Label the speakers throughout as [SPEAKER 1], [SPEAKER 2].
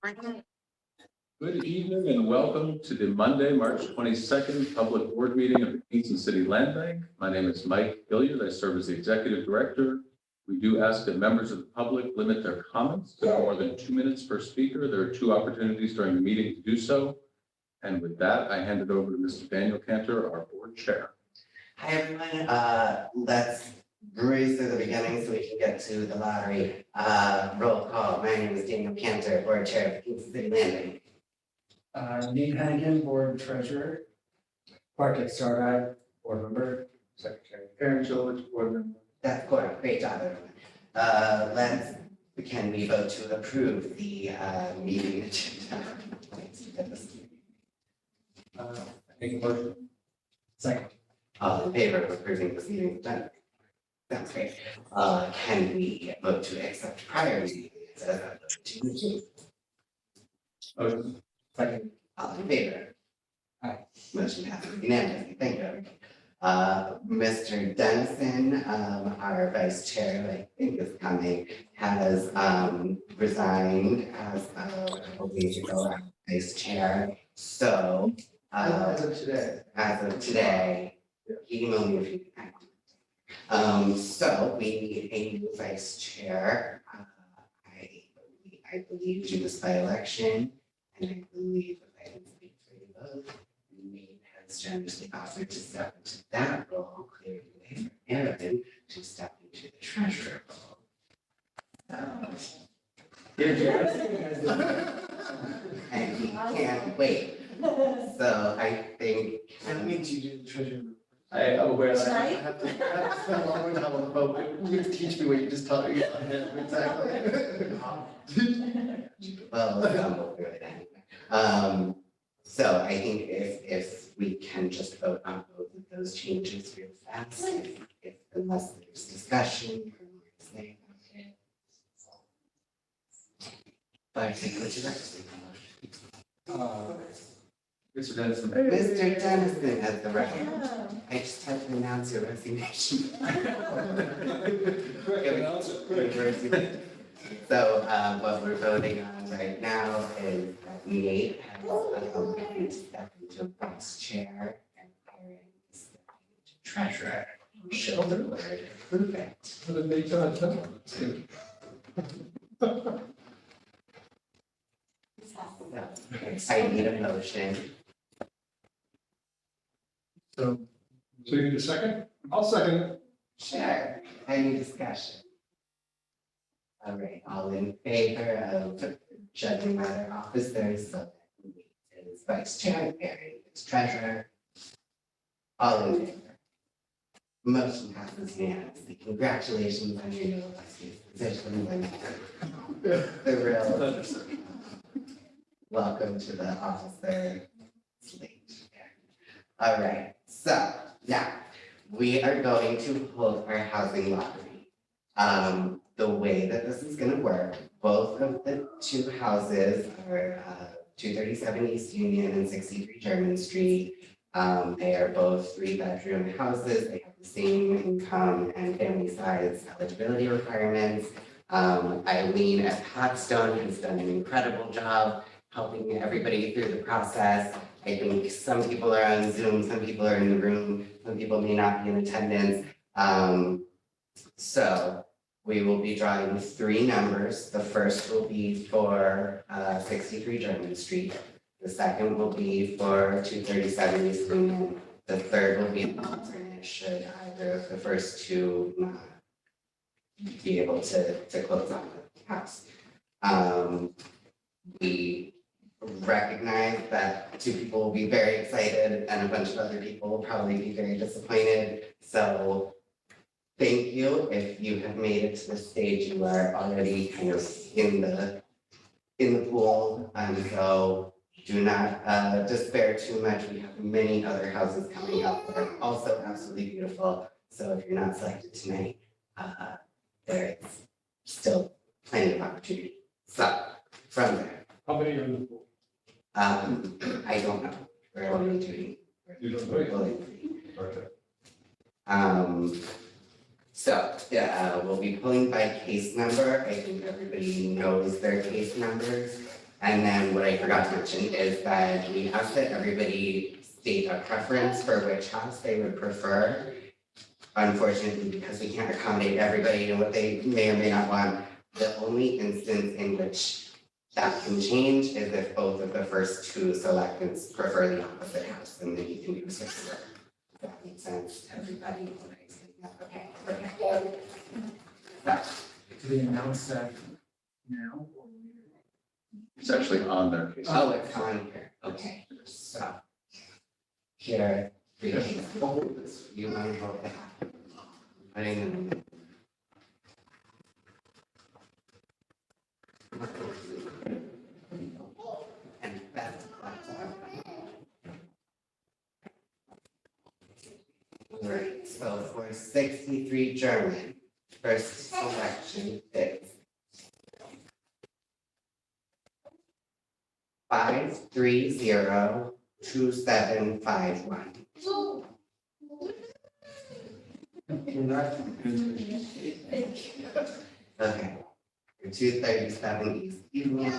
[SPEAKER 1] Good evening and welcome to the Monday, March 22nd Public Board Meeting of the Kingston City Land Bank. My name is Mike Hilliard. I serve as the Executive Director. We do ask that members of the public limit their comments to no more than 2 minutes per speaker. There are 2 opportunities during the meeting to do so. And with that, I hand it over to Mr. Daniel Cantor, our Board Chair.
[SPEAKER 2] Hi, everyone. Let's breeze through the beginning so we can get to the lottery. Roll call. My name is Daniel Cantor, Board Chair of Kingston City Land Bank.
[SPEAKER 3] Nate Hannigan, Board Treasurer. Bartek Sardi, Board Member. Secretary Aaron George, Board Member.
[SPEAKER 2] That's great job, everyone. Can we vote to approve the meeting agenda?
[SPEAKER 3] Make a motion. Second.
[SPEAKER 2] All in favor of approving this meeting agenda? Sounds great. Can we vote to accept prior meeting agenda?
[SPEAKER 1] Motion.
[SPEAKER 3] Second.
[SPEAKER 2] All in favor?
[SPEAKER 3] Aye.
[SPEAKER 2] Motion passes unanimously. Thank you, everybody. Mr. Dennison, our Vice Chair, who I think is coming, has resigned as a couple days ago as Vice Chair. So
[SPEAKER 3] As of today.
[SPEAKER 2] as of today, he emailed me a few times. So we need a new Vice Chair. I believe due to this by election, and I believe if I didn't speak for you both, Nate has generously offered to step into that role, clearing the way for Aaron to step into the treasurer role. And he can't wait. So I think.
[SPEAKER 3] That means you do the treasurer.
[SPEAKER 4] I'm aware that I
[SPEAKER 5] Right?
[SPEAKER 4] have to spend a long time on the phone. You have to teach me what you just taught me. Exactly.
[SPEAKER 2] Well, we'll do it anyway. So I think if we can just vote on both of those changes real fast, unless there's discussion or more to say about it. But I think what you
[SPEAKER 1] Mr. Dennison.
[SPEAKER 2] Mr. Dennison has the right. I just had to announce your resignation. So what we're voting on right now is that Nate has agreed to step into Vice Chair and Aaron is stepping into Treasurer. Show the word approve it. So I need a motion.
[SPEAKER 3] So you need a second? I'll second it.
[SPEAKER 2] Sure. Any discussion? All right, all in favor of judging by their officers, so that Nate is Vice Chair and Aaron is Treasurer. All in favor. Motion passes unanimously. Congratulations on your new position. The real welcome to the officer slate. All right, so now we are going to hold our housing lottery. The way that this is gonna work, both of the 2 houses are 237 East Union and 63 German Street. They are both 3-bedroom houses. They have the same income and family size eligibility requirements. Eileen at Hotstone has done an incredible job helping everybody through the process. I think some people are on Zoom, some people are in the room, some people may not be in attendance. So we will be drawing 3 numbers. The first will be for 63 German Street. The second will be for 237 East Union. The third will be an alternate should either of the first 2 not be able to close on the house. We recognize that 2 people will be very excited and a bunch of other people will probably be very disappointed. So thank you. If you have made it to this stage, you are already kind of in the pool. And so do not despair too much. We have many other houses coming up that are also absolutely beautiful. So if you're not selected tonight, there is still plenty of opportunity. So from there,
[SPEAKER 3] How many are in the pool?
[SPEAKER 2] I don't know. We're only doing.
[SPEAKER 3] You don't know?
[SPEAKER 2] we're only-
[SPEAKER 3] Okay.
[SPEAKER 2] So, we'll be pulling by case number. I think everybody knows their case numbers. And then what I forgot to mention is that we asked that everybody state a preference for which house they would prefer. Unfortunately, because we can't accommodate everybody and what they may or may not want, the only instance in which that can change is if both of the first two selectments prefer the opposite house, and then you can do a switch. Does that make sense to everybody? Okay, okay.
[SPEAKER 3] Do we announce that now?
[SPEAKER 1] It's actually on there.
[SPEAKER 2] Oh, it's on here, okay, so. Here, you want to hold that. Putting them. And that's. Alright, so for 63 German, first selection is 5302751. Okay, for 237 East Union.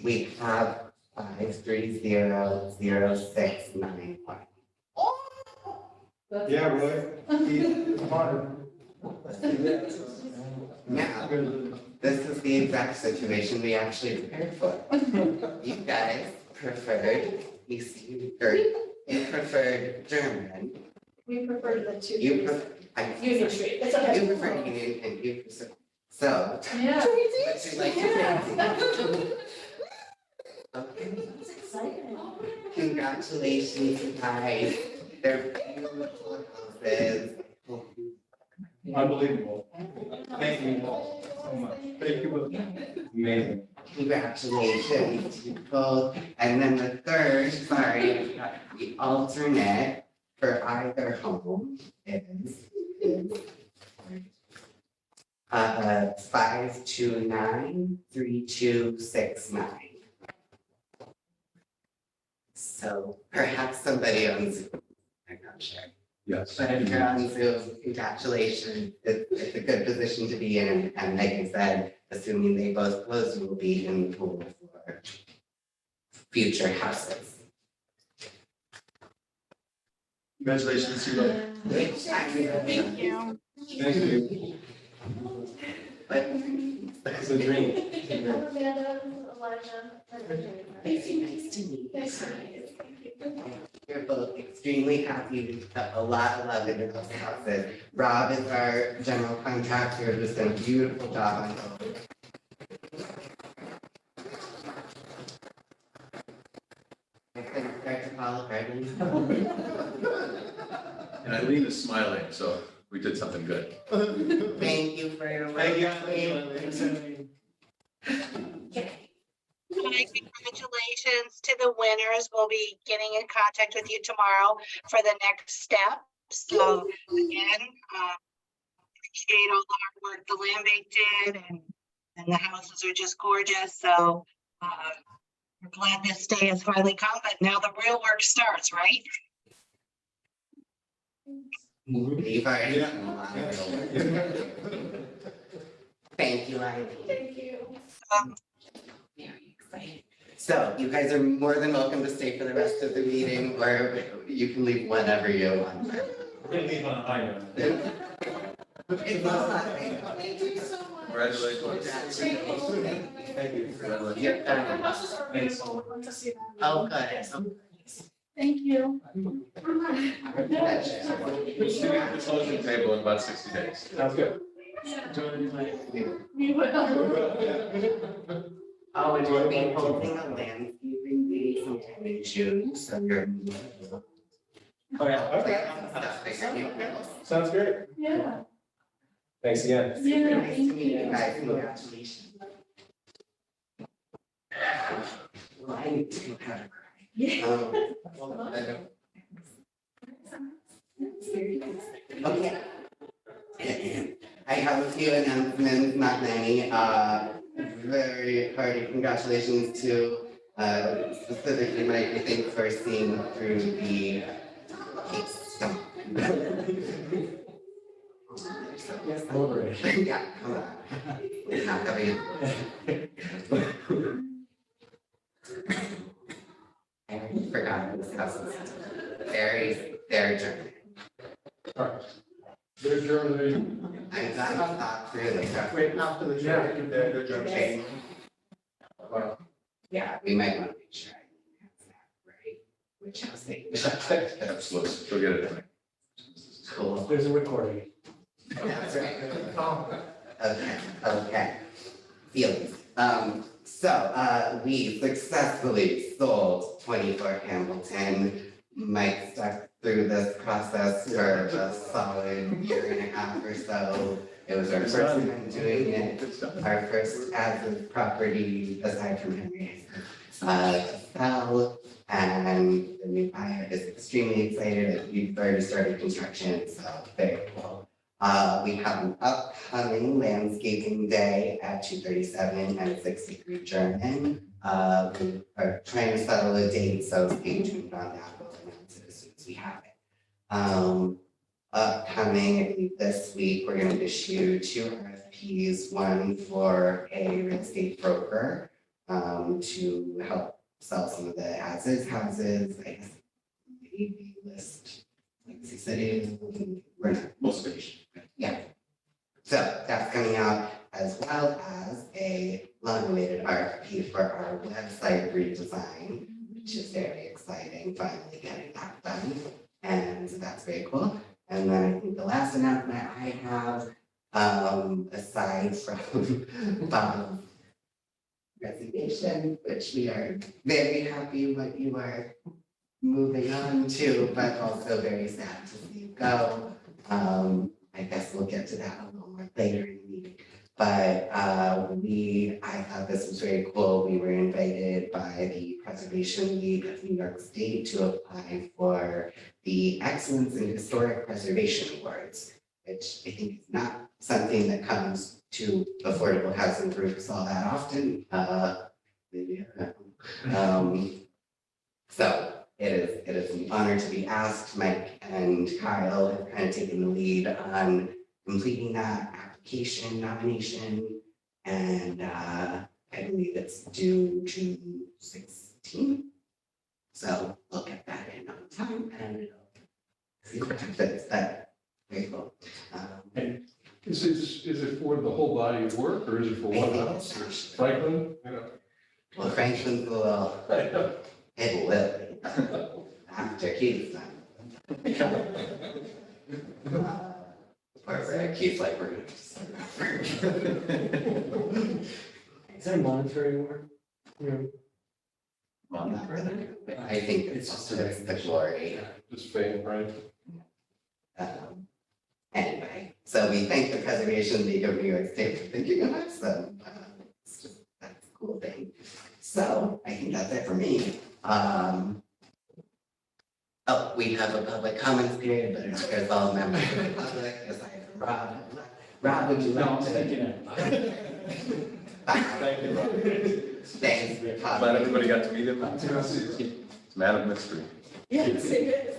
[SPEAKER 2] We have 5300691.
[SPEAKER 4] Yeah, Roy.
[SPEAKER 2] Now, this is the exact situation we actually prepared for. You guys preferred, you preferred German.
[SPEAKER 5] We prefer the two.
[SPEAKER 2] You prefer,
[SPEAKER 5] Union Street, it's okay.
[SPEAKER 2] you prefer Union and you prefer, so.
[SPEAKER 5] Yeah.
[SPEAKER 2] Would you like to continue? Okay,
[SPEAKER 5] That's exciting.
[SPEAKER 2] congratulations, guys. They're beautiful houses.
[SPEAKER 4] Unbelievable. Thank you all so much. Thank you both. Amazing.
[SPEAKER 2] Congratulations to you both. And then the third, sorry, the alternate for either home is 5293269. So perhaps somebody on Zoom, I'm not sure.
[SPEAKER 1] Yes.
[SPEAKER 2] But if you're on Zoom, congratulations. It's a good position to be in. And like I said, assuming they both close, you will be in the pool for future houses.
[SPEAKER 4] Congratulations to you both.
[SPEAKER 2] Which I really.
[SPEAKER 5] Thank you.
[SPEAKER 4] Thank you.
[SPEAKER 2] But
[SPEAKER 4] It's a dream.
[SPEAKER 5] Amanda, Elijah.
[SPEAKER 2] it's nice to meet you.
[SPEAKER 5] Thanks.
[SPEAKER 2] You're both extremely happy. We've got a lot of love in your houses. Rob is our general contractor who's done a beautiful job on both. I couldn't start to follow Brendan.
[SPEAKER 1] And Eileen is smiling, so we did something good.
[SPEAKER 2] Thank you for your work.
[SPEAKER 4] Thank you.
[SPEAKER 6] Hi, congratulations to the winners. We'll be getting in contact with you tomorrow for the next step. So again, appreciate all the hard work the land bank did, and the houses are just gorgeous. So we're glad this day has finally come, but now the real work starts, right?
[SPEAKER 2] You've already
[SPEAKER 4] Yeah.
[SPEAKER 2] done a lot of real work. Thank you, Eileen.
[SPEAKER 5] Thank you.
[SPEAKER 2] Very excited. So you guys are more than welcome to stay for the rest of the meeting, or you can leave whenever you want.
[SPEAKER 4] We're gonna leave on a high note.
[SPEAKER 2] It's all right.
[SPEAKER 5] Thank you so much.
[SPEAKER 1] Congratulations.
[SPEAKER 4] Thank you.
[SPEAKER 2] You're
[SPEAKER 5] The
[SPEAKER 2] done.
[SPEAKER 5] houses are beautiful. We'd love to see them.
[SPEAKER 2] Oh, good.
[SPEAKER 5] Thank you.
[SPEAKER 1] We'll see you at the closing table in about 60 days.
[SPEAKER 4] Sounds good.
[SPEAKER 5] We will.
[SPEAKER 2] Oh, and we'll be holding a landscaping day sometime in June, so you're.
[SPEAKER 4] Oh, yeah, okay. Sounds great.
[SPEAKER 5] Yeah.
[SPEAKER 4] Thanks again.
[SPEAKER 5] Yeah,
[SPEAKER 2] Nice to
[SPEAKER 5] thank
[SPEAKER 2] meet you
[SPEAKER 5] you.
[SPEAKER 2] guys, congratulations. Well, I need to go have a cry.
[SPEAKER 5] Yeah.
[SPEAKER 2] Okay. I have a few announcements, not many, very hearty congratulations to, specifically Mike, I think, for seeing through the case.
[SPEAKER 3] Yes, over it.
[SPEAKER 2] Yeah, come on. It's not coming. I forgot this house is very German.
[SPEAKER 4] Alright. There's Germany.
[SPEAKER 2] I'm not thought through the stuff.
[SPEAKER 4] Wait, after the
[SPEAKER 3] Yeah.
[SPEAKER 4] show, they're German. Wow.
[SPEAKER 2] Yeah, we might want to make sure I have that, right? Which house they.
[SPEAKER 1] Absolutely. Go get it.
[SPEAKER 2] Cool.
[SPEAKER 3] There's a recording.
[SPEAKER 2] That's right. Okay. Feelings. We successfully sold 24 Hamilton. Mike stuck through this process for a solid year and a half or so. It was our first time doing it,
[SPEAKER 1] Good stuff.
[SPEAKER 2] our first as a property aside from Henry. Sell, and the new buyer is extremely excited. We've already started construction, so very cool. We have an upcoming landscaping day at 237 and 63 German. We are trying to settle a date, so stay tuned on that. We'll announce it as soon as we have it. Upcoming, I think this week, we're gonna issue 2 RFPs, one for a real estate broker to help sell some of the as-is houses, I guess. Maybe list, Legacy City, we're not.
[SPEAKER 1] Mostly.
[SPEAKER 2] Yeah. So that's coming out, as well as a long-awaited RFP for our website redesign, which is very exciting, finally getting that done. And so that's very cool. And then I think the last announcement I have, aside from Bob's resignation, which we are very happy what you are moving on to, but also very sad to see you go. I guess we'll get to that a little more later in the meeting. But I thought this was very cool. We were invited by the Preservation League of New York State to apply for the Excellence in Historic Preservation Awards, which I think is not something that comes to affordable housing groups all that often. Maybe, so it is an honor to be asked. Mike and Kyle have kind of taken the lead on completing that application nomination. And I believe it's due June 16th. So we'll get that in on time and it'll see what happens. That very cool.
[SPEAKER 7] Is it for the whole body of work or is it for one house or Franklin?
[SPEAKER 2] Well, Franklin's a little, it will be after Keith's done. Or Keith's like, we're gonna just.
[SPEAKER 3] Is there monitoring work?
[SPEAKER 2] I think it's just the glory.
[SPEAKER 7] Just fame, right?
[SPEAKER 2] Anyway, so we thank the Preservation League of New York State for thinking of us, so it's just, that's a cool thing. So I think that's it for me. Oh, we have a public comments period, but it's for all members of the public, aside from Rob. Rob, would you
[SPEAKER 3] No,
[SPEAKER 2] like
[SPEAKER 3] I'm
[SPEAKER 2] to?
[SPEAKER 3] thinking it.
[SPEAKER 1] Thank you, Rob.
[SPEAKER 2] Thanks.
[SPEAKER 1] Glad everybody got to meet him. It's a man of mystery.
[SPEAKER 2] Yes, it is.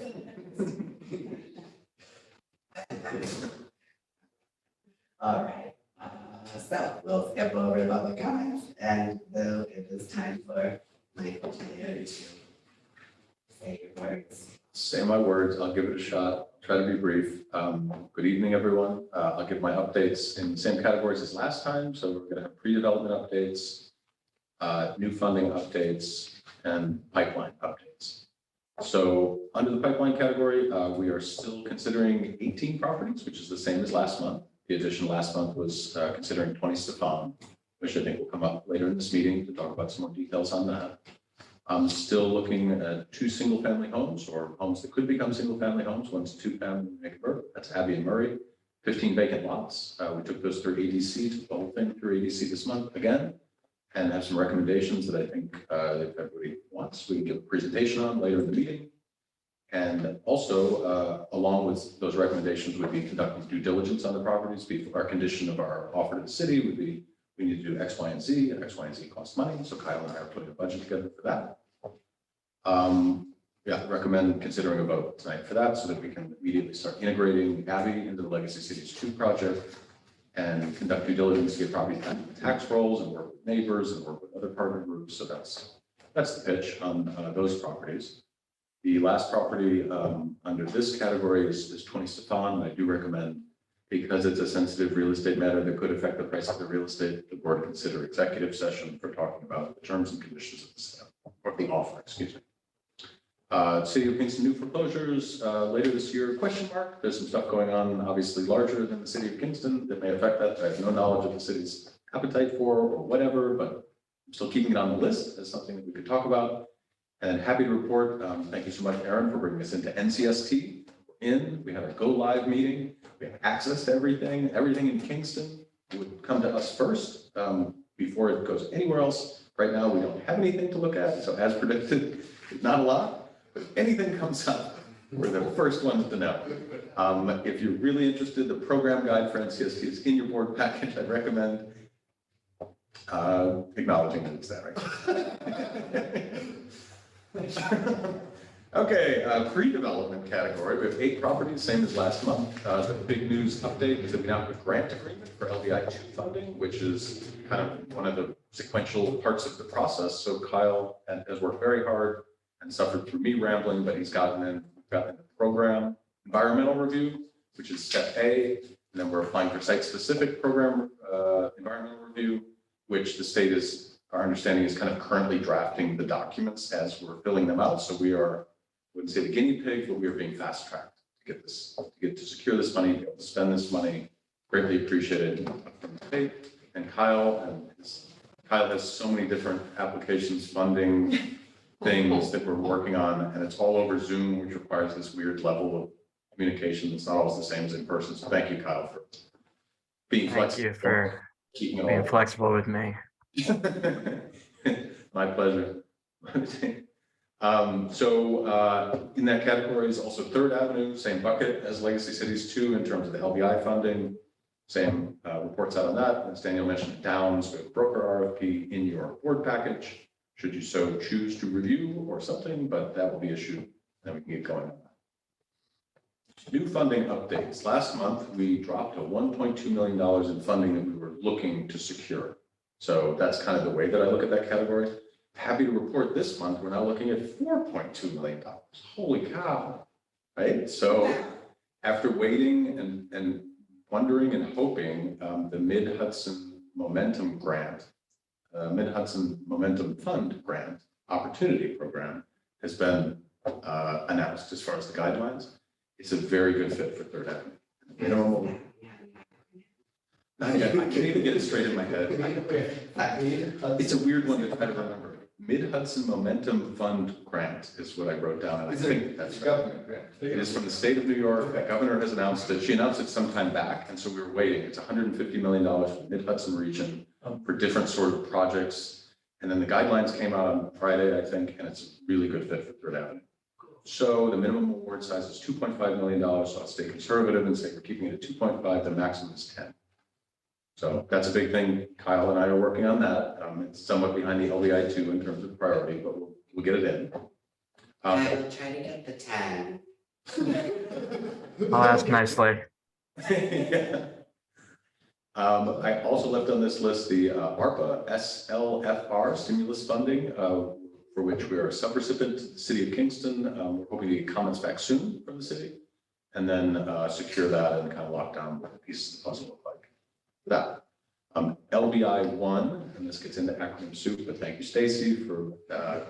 [SPEAKER 2] All right, so we'll skip over the public comments and though it is time for Michael to say your words.
[SPEAKER 1] Say my words, I'll give it a shot, try to be brief. Good evening, everyone. I'll give my updates in the same categories as last time. So we're gonna have pre-development updates, new funding updates, and pipeline updates. So under the pipeline category, we are still considering 18 properties, which is the same as last month. The addition last month was considering 20 Stefan, which I think will come up later in this meeting to talk about some more details on that. I'm still looking at 2 single-family homes or homes that could become single-family homes. One's 2-family in Vancouver, that's Abbey and Murray, 15 vacant lots. We took those through ADC, took the whole thing through ADC this month again, and have some recommendations that I think if everybody wants, we can give a presentation on later in the meeting. And also, along with those recommendations, would be conducting due diligence on the properties. Our condition of our offer to the city would be, we need to do X, Y, and Z, and X, Y, and Z costs money. So Kyle and I are putting a budget together for that. Yeah, recommend considering a vote tonight for that so that we can immediately start integrating Abby into the Legacy Cities 2 project and conduct due diligence, get property tax rolls and work with neighbors and work with other partner groups. So that's the pitch on those properties. The last property under this category is 20 Stefan. I do recommend, because it's a sensitive real estate matter that could affect the price of the real estate, the board consider executive session for talking about the terms and conditions of the sale or the offer, excuse me. City of Kingston new foreclosures later this year, question mark. There's some stuff going on, obviously larger than the city of Kingston that may affect that. I have no knowledge of the city's appetite for or whatever, but I'm still keeping it on the list as something that we could talk about. And happy to report, thank you so much, Aaron, for bringing us into NCST. We have a go live meeting. We have access to everything. Everything in Kingston would come to us first before it goes anywhere else. Right now, we don't have anything to look at. So as predicted, not a lot. But if anything comes up, we're the first ones to know. If you're really interested, the program guide for NCST is in your board package. I'd recommend acknowledging that it's there, right? Okay, pre-development category. We have 8 properties, same as last month. The big news update is that we now have a grant agreement for LBI 2 funding, which is kind of one of the sequential parts of the process. So Kyle has worked very hard and suffered through me rambling, but he's gotten the program environmental review, which is step A. And then we're applying for site-specific program environmental review, which the state is, our understanding is kind of currently drafting the documents as we're filling them out. So we are, I wouldn't say the guinea pig, but we are being fast-tracked to get this, to secure this money, to be able to spend this money. Greatly appreciated from the state and Kyle. Kyle has so many different applications, funding, things that we're working on, and it's all over Zoom, which requires this weird level of communication that's not always the same as in person. So thank you, Kyle, for being flexible.
[SPEAKER 8] Thank you for
[SPEAKER 1] keeping it
[SPEAKER 8] being
[SPEAKER 1] all.
[SPEAKER 8] flexible with me.
[SPEAKER 1] My pleasure. In that category is also Third Avenue, same bucket as Legacy Cities 2 in terms of the LBI funding. Same reports out on that. As Daniel mentioned, Downs, we have a broker RFP in your board package, should you so choose to review or something, but that will be issued, then we can get going on that. New funding updates. Last month, we dropped to $1.2 million in funding that we were looking to secure. So that's kind of the way that I look at that category. Happy to report this month, we're now looking at $4.2 million. Holy cow, right? So after waiting and wondering and hoping, the Mid-Hudson Momentum Grant, Mid-Hudson Momentum Fund Grant Opportunity Program has been announced as far as the guidelines. It's a very good fit for Third Avenue. Minimum. Not yet. I can't even get it straight in my head. It's a weird one to try to remember. Mid-Hudson Momentum Fund Grant is what I wrote down, and I think that's right.
[SPEAKER 4] Government grant.
[SPEAKER 1] It is from the state of New York. The governor has announced that she announced it some time back, and so we were waiting. It's $150 million for the Mid-Hudson region for different sort of projects. And then the guidelines came out on Friday, I think, and it's a really good fit for Third Avenue. So the minimum award size is $2.5 million. So I'll stay conservative and say we're keeping it at 2.5. The maximum is 10. So that's a big thing. Kyle and I are working on that. It's somewhat behind the LBI 2 in terms of priority, but we'll get it in.
[SPEAKER 2] I'm trying to get the 10.
[SPEAKER 8] I'll ask nicely.
[SPEAKER 1] Yeah. I also left on this list the ARPA SLFR stimulus funding, for which we are a subrecipient to the city of Kingston. We're hoping to get comments back soon from the city and then secure that and kind of lock down what the pieces of the puzzle look like. That LBI 1, and this gets into acronym soup, but thank you, Stacy, for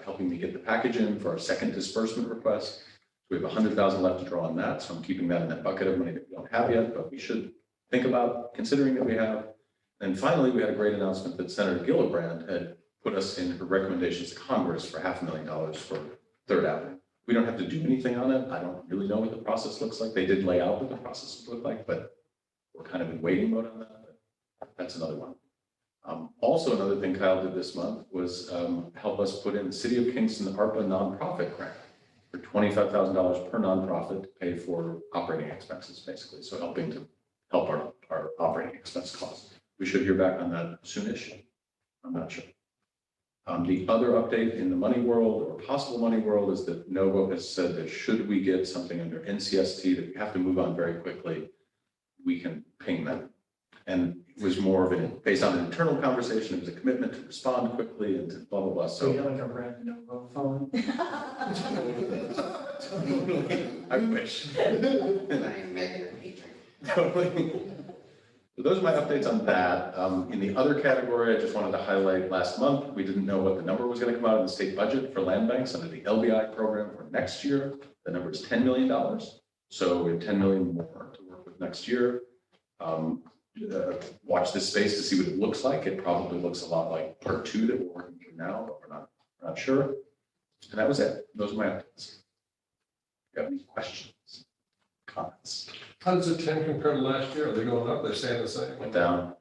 [SPEAKER 1] helping me get the package in for our second disbursement request. We have 100,000 left to draw on that, so I'm keeping that in that bucket of money that we don't have yet, but we should think about considering that we have. And finally, we had a great announcement that Senator Gillibrand had put us in her recommendations to Congress for $500,000 for Third Avenue. We don't have to do anything on it. I don't really know what the process looks like. They did lay out what the process would look like, but we're kind of in waiting mode on that. That's another one. Also, another thing Kyle did this month was help us put in the City of Kingston ARPA nonprofit grant for $25,000 per nonprofit to pay for operating expenses, basically. So helping to help our operating expense costs. We should hear back on that soonish. I'm not sure. The other update in the money world or possible money world is that Novo has said that should we get something under NCST that we have to move on very quickly, we can ping them. And it was more of an, based on an internal conversation, it was a commitment to respond quickly and to blah, blah, blah.
[SPEAKER 3] So you
[SPEAKER 1] So
[SPEAKER 3] have like a red Novo phone?
[SPEAKER 1] I wish.
[SPEAKER 2] I'm Megan and Peter.
[SPEAKER 1] Totally. So those are my updates on that. In the other category, I just wanted to highlight last month, we didn't know what the number was going to come out of the state budget for land banks under the LBI program for next year. The number is $10 million. So we have 10 million more to work with next year. Watch this space to see what it looks like. It probably looks a lot like part 2 that we're working through now, but we're not sure. And that was it. Those are my updates. If you have any questions, comments?
[SPEAKER 7] How does the 10 compare to last year? Are they going up? They're staying the same?
[SPEAKER 1] Went down.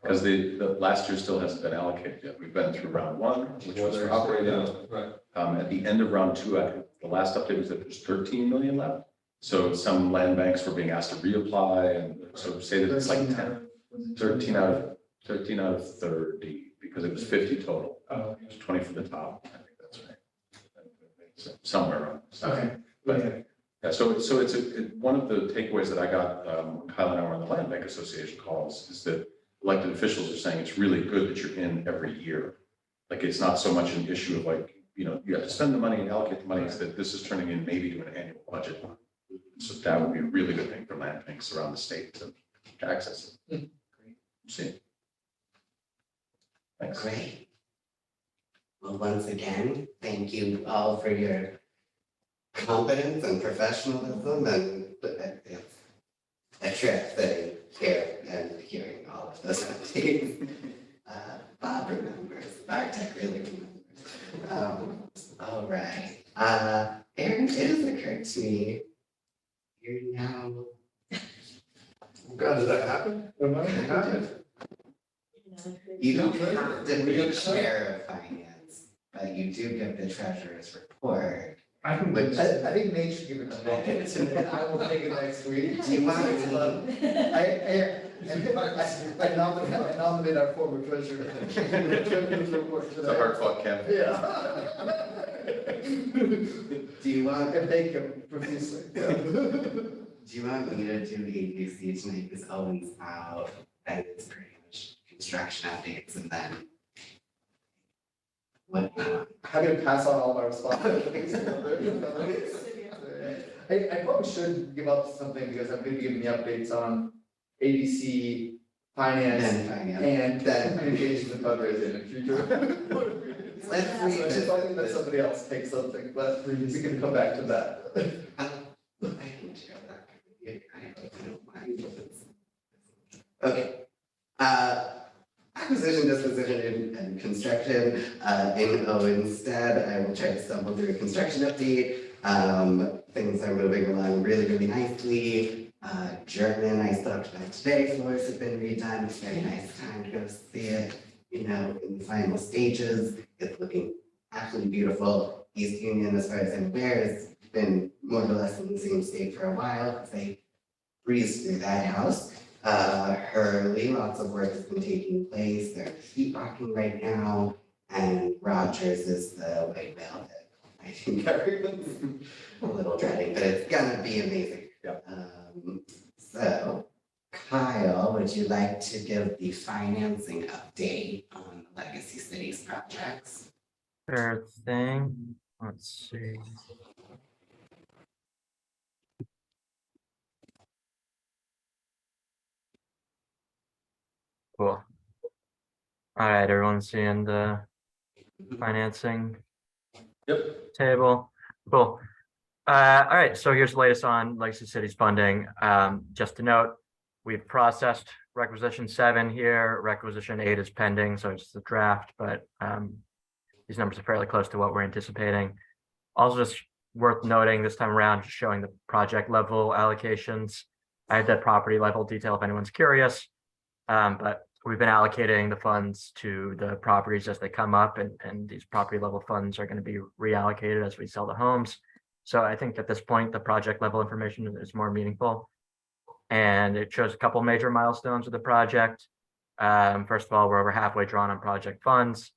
[SPEAKER 1] Because the last year still hasn't been allocated yet. We've been through round 1, which was for operating.
[SPEAKER 7] Right.
[SPEAKER 1] At the end of round 2, the last update was that there's 13 million left. So some land banks were being asked to reapply, and so say that it's like 13 out of 30, because it was 50 total.
[SPEAKER 3] Oh,
[SPEAKER 1] It was 20 for the top. I think that's right. So somewhere around.
[SPEAKER 3] okay.
[SPEAKER 1] But yeah, so it's one of the takeaways that I got, Kyle and I were on the Land Bank Association calls, is that elected officials are saying it's really good that you're in every year. Like, it's not so much an issue of like, you have to spend the money and allocate the money, it's that this is turning in maybe to an annual budget. So that would be a really good thing for land banks around the state to access it. See. Thanks.
[SPEAKER 2] Great. Well, once again, thank you all for your competence and professionalism, and it's a trip sitting here and hearing all of those updates. Bob remembers, Bartek really remembers. All right. Aaron, it has occurred to me, you're now.
[SPEAKER 4] God, did that happen?
[SPEAKER 2] You don't have to be chair of finance, but you do give the treasurer's report.
[SPEAKER 3] I can.
[SPEAKER 2] Which-
[SPEAKER 4] I think Nate should give it to me, and I will take it next week.
[SPEAKER 2] Do you want to?
[SPEAKER 4] I nominate our former treasurer.
[SPEAKER 1] It's a hard fought campaign.
[SPEAKER 4] Yeah.
[SPEAKER 2] Do you want,
[SPEAKER 4] And thank him profusely.
[SPEAKER 2] do you want me to do ABC tonight, because Owen's out, and it's pretty much construction updates, and then. What?
[SPEAKER 4] Happy to pass on all of our responsibilities. I probably should give up something, because I'm gonna be giving the updates on ABC, finance,
[SPEAKER 2] And finance.
[SPEAKER 4] and then communications and fundraising in future.
[SPEAKER 2] Let's
[SPEAKER 4] So
[SPEAKER 2] read
[SPEAKER 4] I
[SPEAKER 2] this.
[SPEAKER 4] just thought that somebody else take something, but we can come back to that.
[SPEAKER 2] I can share that. I don't mind. Okay. Acquisition, disposition, and construction, in Owen's stead, I will try to stumble through a construction update. Things are moving along really, really nicely. German, I stopped by today, floors have been redone, it's very nice time to go see it, in the final stages. It's looking absolutely beautiful. East Union, as far as I'm aware, has been more or less in the same state for a while, because they breezed through that house. Hurley, lots of work has been taking place. They're sheet rocking right now, and Rogers is the white whale that I think everyone's a little dreading, but it's gonna be amazing.
[SPEAKER 1] Yeah.
[SPEAKER 2] So Kyle, would you like to give the financing update on the Legacy Cities projects?
[SPEAKER 8] Sure thing. Let's see. Cool. All right, everyone's seeing the financing
[SPEAKER 1] Yep.
[SPEAKER 8] table. Cool. All right, so here's the latest on Legacy Cities funding. Just to note, we've processed requisition 7 here. Requisition 8 is pending, so it's the draft, but these numbers are fairly close to what we're anticipating. Also, just worth noting this time around, just showing the project level allocations. I had that property level detail if anyone's curious, but we've been allocating the funds to the properties as they come up, and these property level funds are going to be reallocated as we sell the homes. So I think at this point, the project level information is more meaningful. And it shows a couple major milestones of the project. First of all, we're over halfway drawn on project funds.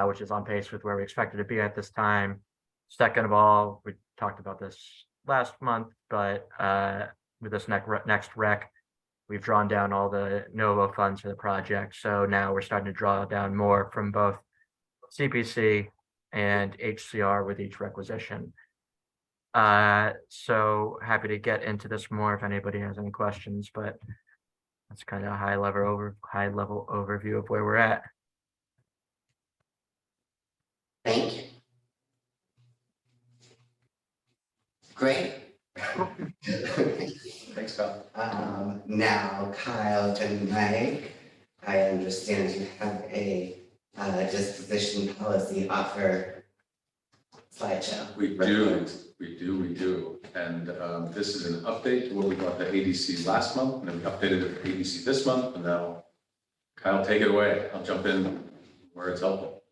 [SPEAKER 8] which is on pace with where we expected to be at this time. Second of all, we talked about this last month, but with this next rec, we've drawn down all the Novo funds for the project. So now we're starting to draw down more from both CPC and HCR with each requisition. So happy to get into this more if anybody has any questions, but that's kind of a high level overview of where we're at.
[SPEAKER 2] Thank you. Great.
[SPEAKER 1] Thanks, Kyle.
[SPEAKER 2] Now Kyle and Mike, I understand you have a disposition policy offer slideshow.
[SPEAKER 1] We do. And this is an update to what we brought to ADC last month, and then we updated it to ADC this month, and now Kyle, take it away. I'll jump in where it's helpful.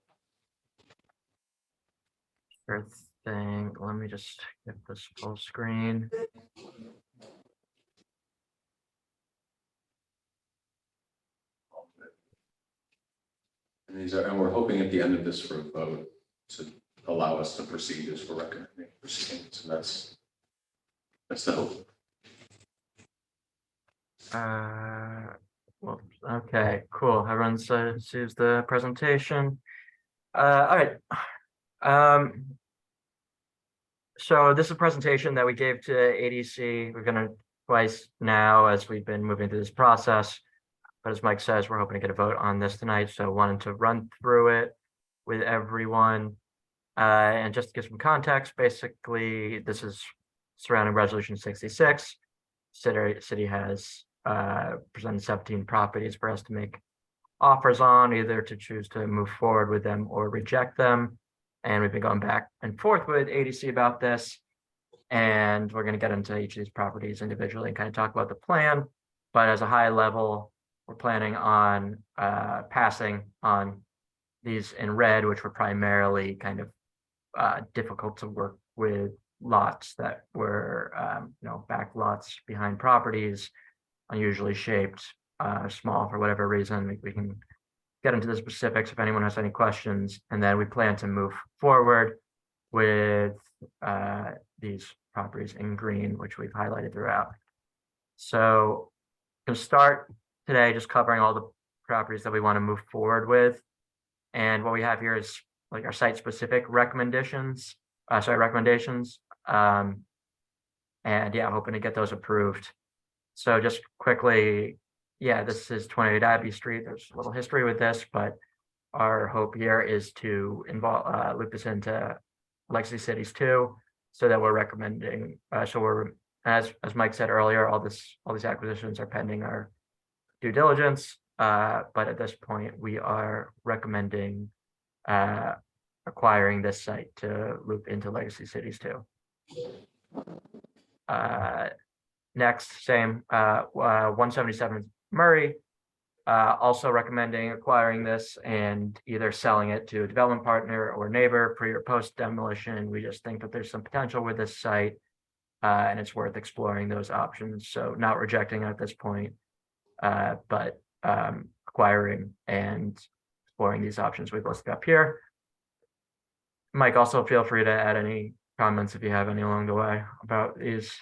[SPEAKER 8] Sure thing. Let me just get this full screen.
[SPEAKER 1] And we're hoping at the end of this for a vote to allow us to proceed as we're recommending proceeding. So that's the hope.
[SPEAKER 8] Well, okay, cool. Everyone sees the presentation. All right. So this is a presentation that we gave to ADC. We're gonna twice now as we've been moving through this process. But as Mike says, we're hoping to get a vote on this tonight. So wanted to run through it with everyone. And just to give some context, basically, this is surrounding Resolution 66. City has presented 17 properties for us to make offers on, either to choose to move forward with them or reject them. And we've been going back and forth with ADC about this. And we're going to get into each of these properties individually and kind of talk about the plan. But as a high level, we're planning on passing on these in red, which were primarily kind of difficult to work with lots that were, back lots behind properties, unusually shaped, small for whatever reason. We can get into the specifics if anyone has any questions. And then we plan to move forward with these properties in green, which we've highlighted throughout. So to start today, just covering all the properties that we want to move forward with. And what we have here is like our site specific recommendations. And yeah, hoping to get those approved. So just quickly, yeah, this is 28 Abbey Street. There's a little history with this, but our hope here is to loop this into Legacy Cities 2, so that we're recommending. So we're, as Mike said earlier, all these acquisitions are pending our due diligence. But at this point, we are recommending acquiring this site to loop into Legacy Cities 2. Next, same 177 Murray, also recommending acquiring this and either selling it to a development partner or neighbor pre or post demolition. We just think that there's some potential with this site and it's worth exploring those options. So not rejecting at this point, but acquiring and exploring these options we've listed up here. Mike, also feel free to add any comments if you have any along the way about these.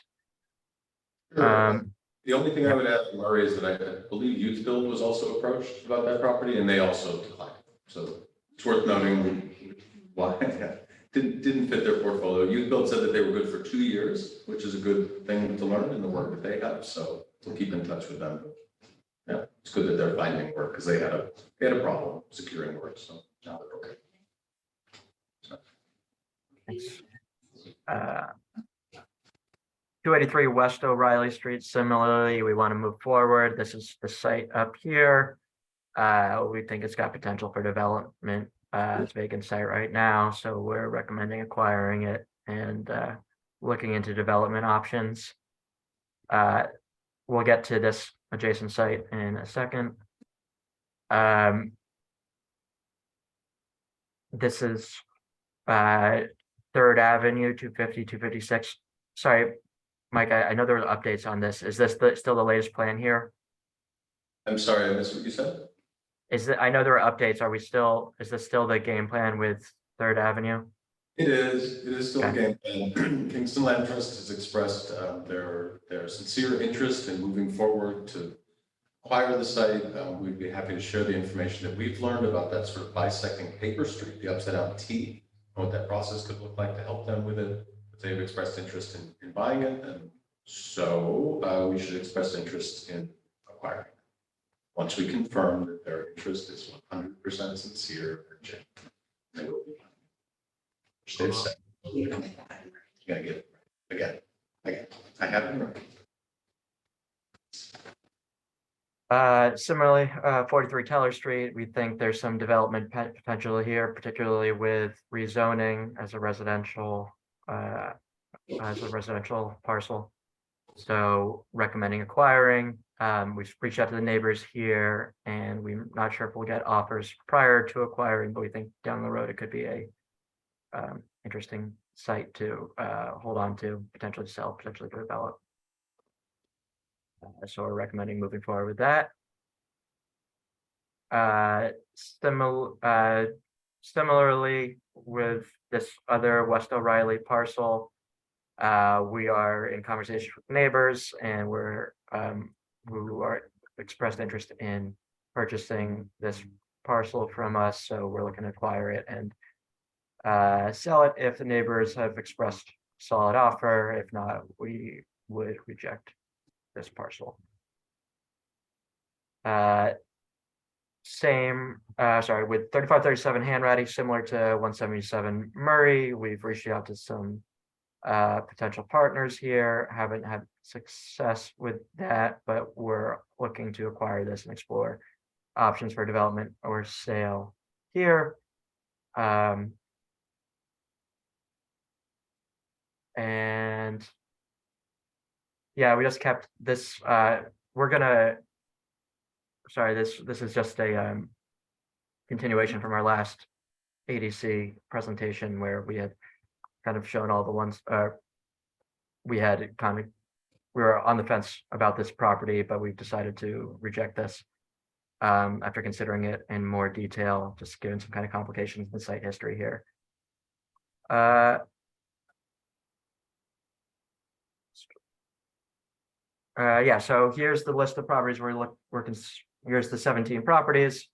[SPEAKER 1] The only thing I would add, Murray, is that I believe Youth Build was also approached about that property, and they also declined. So it's worth noting why didn't fit their portfolio. Youth Build said that they were good for 2 years, which is a good thing to learn in the work that they have. So we'll keep in touch with them. Yeah, it's good that they're finding work because they had a problem securing work. So now they're okay. So.
[SPEAKER 8] Thanks. 283 West O'Reilly Street. Similarly, we want to move forward. This is the site up here. We think it's got potential for development. It's a vacant site right now, so we're recommending acquiring it and looking into development options. We'll get to this adjacent site in a second. This is 3rd Avenue, 250, 256. Sorry, Mike, I know there were updates on this. Is this still the latest plan here?
[SPEAKER 1] I'm sorry, I missed what you said.
[SPEAKER 8] I know there are updates. Is this still the game plan with Third Avenue?
[SPEAKER 1] It is still a
[SPEAKER 8] Okay.
[SPEAKER 1] game plan. Kingston Land Trust has expressed their sincere interest in moving forward to acquire the site. We'd be happy to share the information that we've learned about that sort of bisecting paper street, the upside down T, and what that process could look like to help them with it. But they've expressed interest in buying it, and so we should express interest in acquiring it. Once we confirm that their interest is 100% sincere, they will be. Which they've said. You gotta get it right. Again, I have it right.
[SPEAKER 8] Similarly, 43 Teller Street, we think there's some development potential here, particularly with rezoning as a residential parcel. So recommending acquiring. We've reached out to the neighbors here, and we're not sure if we'll get offers prior to acquiring, but we think down the road it could be a interesting site to hold on to, potentially sell, potentially develop. So we're recommending moving forward with that. Similarly, with this other West O'Reilly parcel, we are in conversation with neighbors, and who are expressed interest in purchasing this parcel from us. So we're looking to acquire it and sell it if the neighbors have expressed solid offer. If not, we would reject this parcel. With 3537 Hanratty, similar to 177 Murray, we've reached out to some potential partners here. Haven't had success with that, but we're looking to acquire this and explore options for development or sale here. And yeah, we just kept this. This is just a continuation from our last ADC presentation, where we had kind of shown all the ones we were on the fence about this property, but we've decided to reject this after considering it in more detail, just given some kind of complications in the site history here. Yeah, so here's the list of properties here's the 17 properties.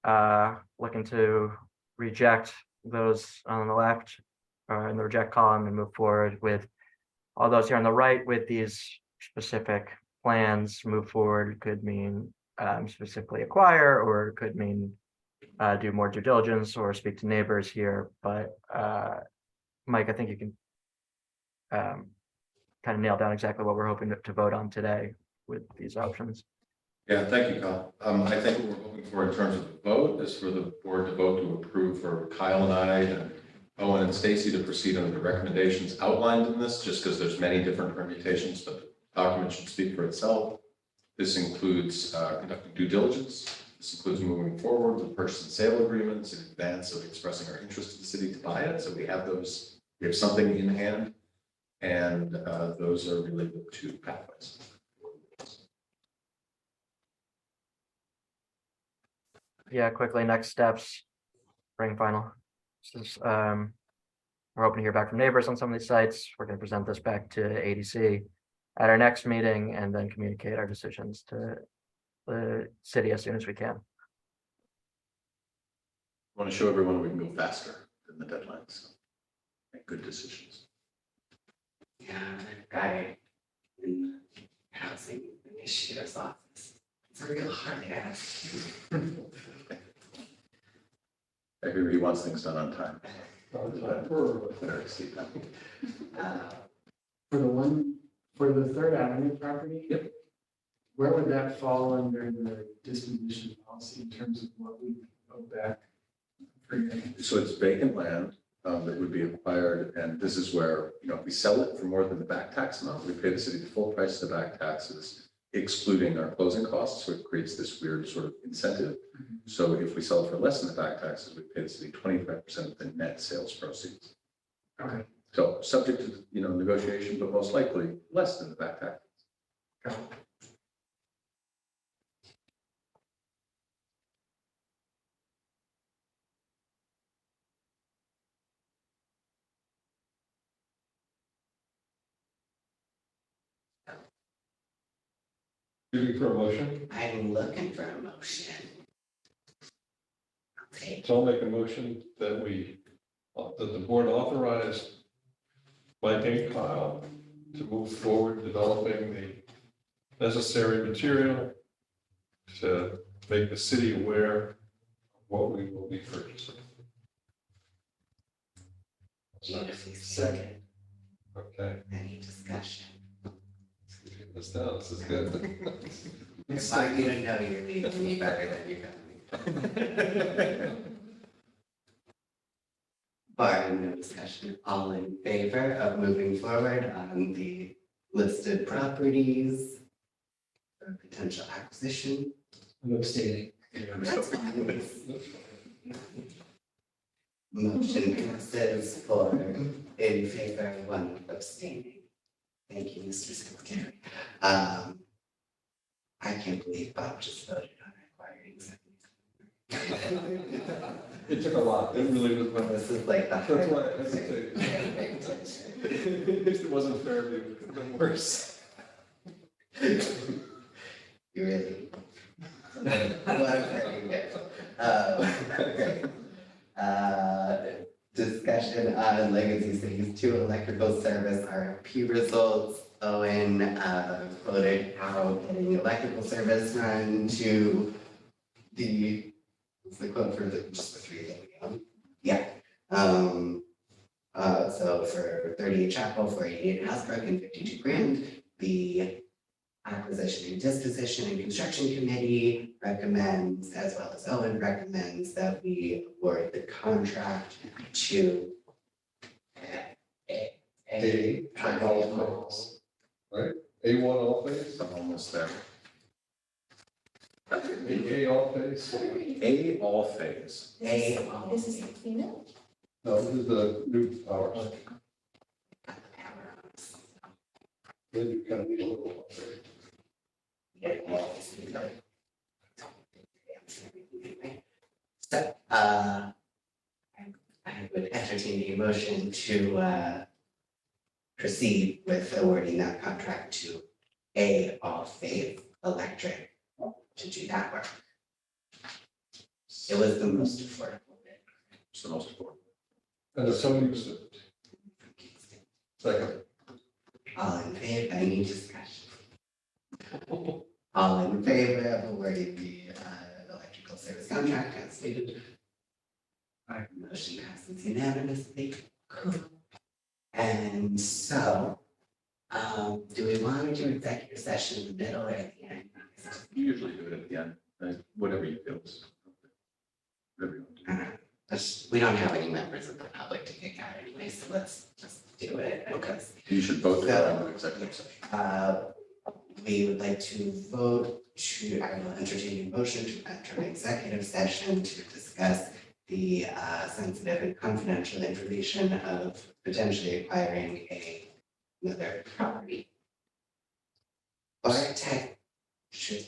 [SPEAKER 8] Looking to reject those on the left in the reject column and move forward with all those here on the right with these specific plans. Move forward could mean specifically acquire, or it could mean do more due diligence or speak to neighbors here. But Mike, I think you can kind of nail down exactly what we're hoping to vote on today with these options.
[SPEAKER 1] Yeah, thank you, Kyle. I think what we're hoping for in terms of the vote is for the board to vote to approve for Kyle and I and Owen and Stacy to proceed under the recommendations outlined in this, just because there's many different permutations, but the document should speak for itself. This includes conducting due diligence. This includes moving forward with purchase and sale agreements in advance of expressing our interest in the city to buy it. So we have something in hand, and those are really the two pathways.
[SPEAKER 8] Yeah, quickly, next steps, spring final. This is, we're hoping to hear back from neighbors on some of these sites. We're going to present this back to ADC at our next meeting, and then communicate our decisions to the city as soon as we can.
[SPEAKER 1] I want to show everyone we can go faster than the deadlines. So make good decisions.
[SPEAKER 2] Yeah, guy in the housing initiative's office. It's a real hard ass.
[SPEAKER 1] Everybody wants things done on time.
[SPEAKER 3] For the Third Avenue property?
[SPEAKER 1] Yep.
[SPEAKER 3] Where would that fall under the disposition policy in terms of what we owe back?
[SPEAKER 1] So it's vacant land that would be acquired, and this is where, if we sell it for more than the back tax amount, we pay the city the full price of the back taxes, excluding our closing costs. So it creates this weird sort of incentive. So if we sell it for less than the back taxes, we pay the city 25% of the net sales proceeds.
[SPEAKER 3] Okay.
[SPEAKER 1] So subject to negotiation, but most likely less than the back tax.
[SPEAKER 3] Got it.
[SPEAKER 7] Looking for a motion?
[SPEAKER 2] I'm looking for a motion. Okay,
[SPEAKER 7] So I'll make a motion that that the board authorize Mike and Kyle to move forward developing the necessary material to make the city aware of what we will be purchasing.
[SPEAKER 2] beautifully said.
[SPEAKER 7] Okay.
[SPEAKER 2] Any discussion?
[SPEAKER 7] This down, this is good.
[SPEAKER 2] If I you to know you're leaving me better than you got me. Barring no discussion, all in favor of moving forward on the listed properties for potential acquisition?
[SPEAKER 3] I'm abstaining.
[SPEAKER 5] That's fine.
[SPEAKER 2] Motion passes for in favor, one abstaining. Thank you, Mr. Secretary. I can't believe Bob just voted on acquiring something.
[SPEAKER 7] It took a lot. It really was.
[SPEAKER 2] This is like the.
[SPEAKER 7] That's why I hesitated. If it wasn't fair, it could have been worse.
[SPEAKER 2] You really. What discussion on Legacy Cities 2 electrical service RFP results. Owen quoted how getting electrical service run to what's the quote for just the three that we own? Yeah. So for 38 Chapel, for 88 Hasbrook, and 52 grand, the Acquisition and Disposition and Construction Committee recommends, as well as Owen recommends, that we award the contract to
[SPEAKER 7] A A1 all phase?
[SPEAKER 1] I'm almost there.
[SPEAKER 7] A all phase?
[SPEAKER 1] A all phase.
[SPEAKER 5] This is the cleanup?
[SPEAKER 7] No, this is the new power. Then you kind of need a little upgrade.
[SPEAKER 2] So, I would entertain a motion to proceed with awarding that contract to A All Faith Electric to do that work. It was the most affordable bid.
[SPEAKER 1] It's the most important.
[SPEAKER 7] And the Sony was second.
[SPEAKER 2] All in favor, any discussion? All in favor of awarding the electrical service contract as stated? Our motion passes unanimously. And so, do we want to do executive session in the middle or at the end?
[SPEAKER 1] You usually do it at the end, whatever you feel. Whatever you want to do.
[SPEAKER 2] We don't have any members of the public to kick out anyway, so let's just do it.
[SPEAKER 1] Okay. You should vote to go into executive session.
[SPEAKER 2] We would like to vote I will entertain a motion to enter an executive session to discuss the sensitive and confidential information of potentially acquiring another property. Bartek should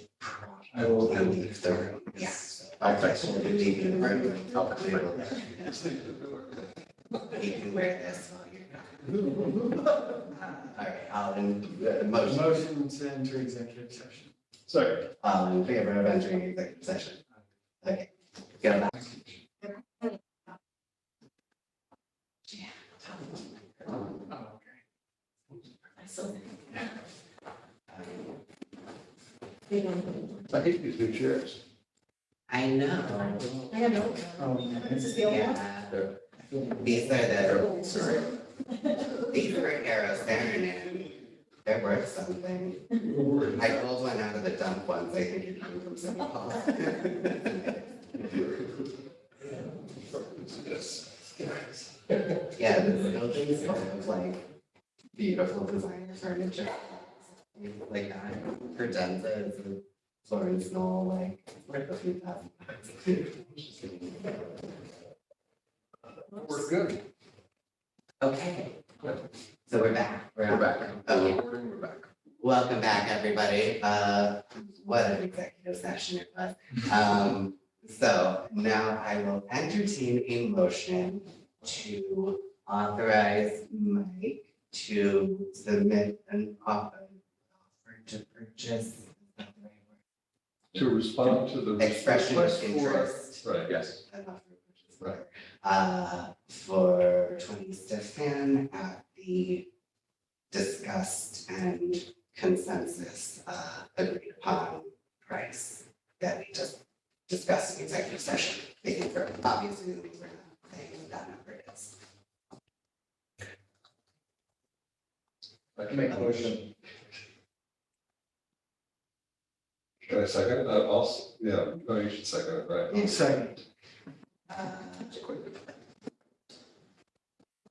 [SPEAKER 3] I will-
[SPEAKER 2] probably leave the room, yes.
[SPEAKER 1] I'll
[SPEAKER 2] Bartek
[SPEAKER 1] text
[SPEAKER 2] should leave the room.
[SPEAKER 1] I'll text
[SPEAKER 2] We will- You can wear this while you're gone. All right, all in, motion,
[SPEAKER 3] Motion to enter executive session.
[SPEAKER 7] Second.
[SPEAKER 2] all in favor of entering executive session? Okay, go back.
[SPEAKER 3] Oh, okay.
[SPEAKER 7] I hate these new chairs.
[SPEAKER 2] I know,
[SPEAKER 5] I have no,
[SPEAKER 3] Oh,
[SPEAKER 5] this is the old one.
[SPEAKER 2] yeah. These are these are arrows there and they're worth something. I pulled one out of the dump once, I think it came from City Hall.
[SPEAKER 7] Yes.
[SPEAKER 2] Yeah, this building's full of like beautiful designer furniture. Like that, credenzas and Florence Knoll, like worth a few $1,000.
[SPEAKER 7] We're good.
[SPEAKER 2] Okay, so we're back.
[SPEAKER 1] We're back.
[SPEAKER 2] Okay.
[SPEAKER 1] We're back.
[SPEAKER 2] Welcome back, everybody. What an executive session it was. So now I will entertain a motion to authorize Mike to submit an offer to purchase
[SPEAKER 7] To respond to the.
[SPEAKER 2] expression of
[SPEAKER 7] request for-
[SPEAKER 2] interest.
[SPEAKER 7] Right.
[SPEAKER 1] Yes,
[SPEAKER 2] For 20 Stefan at the discussed and consensus agreed upon price that we just discussed in executive session. I think for obvious reasons, we're not saying what that number is.
[SPEAKER 4] I can make a motion.
[SPEAKER 7] Can I second it? Yeah, no, you should second it, right?
[SPEAKER 3] Second.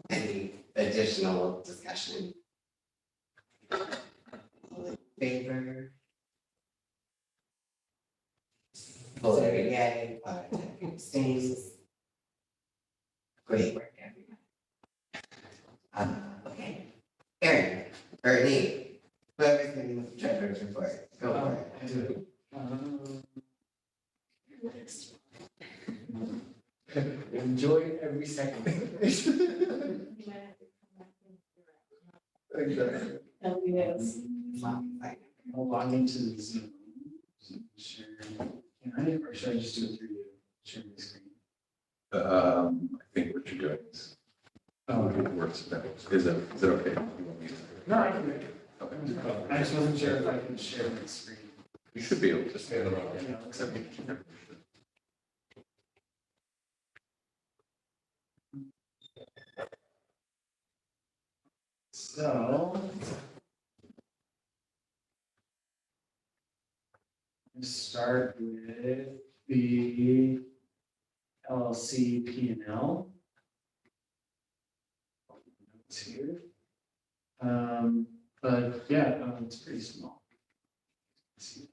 [SPEAKER 2] Any additional discussion? All in favor? Voted yay, abstains. Great work, everyone. Okay. Aaron, or Nate, whoever's giving the treasurer's report, go for it.
[SPEAKER 3] Enjoy every second.
[SPEAKER 4] Exactly.
[SPEAKER 5] Yes.
[SPEAKER 3] I'll log into the Zoom. Share. Or should I just do it through you? Share my screen.
[SPEAKER 1] I think what you're doing is,
[SPEAKER 3] Oh, okay.
[SPEAKER 1] works better. Is it okay? You want me to-
[SPEAKER 3] No, I can make it.
[SPEAKER 1] Okay.
[SPEAKER 3] I just wasn't sure if I can share my screen.
[SPEAKER 1] You should be able to.
[SPEAKER 7] Just hand it around.
[SPEAKER 3] Yeah, looks okay. So. Let's start with the LLC P and L. Notes here. But yeah, it's pretty small. Let's see.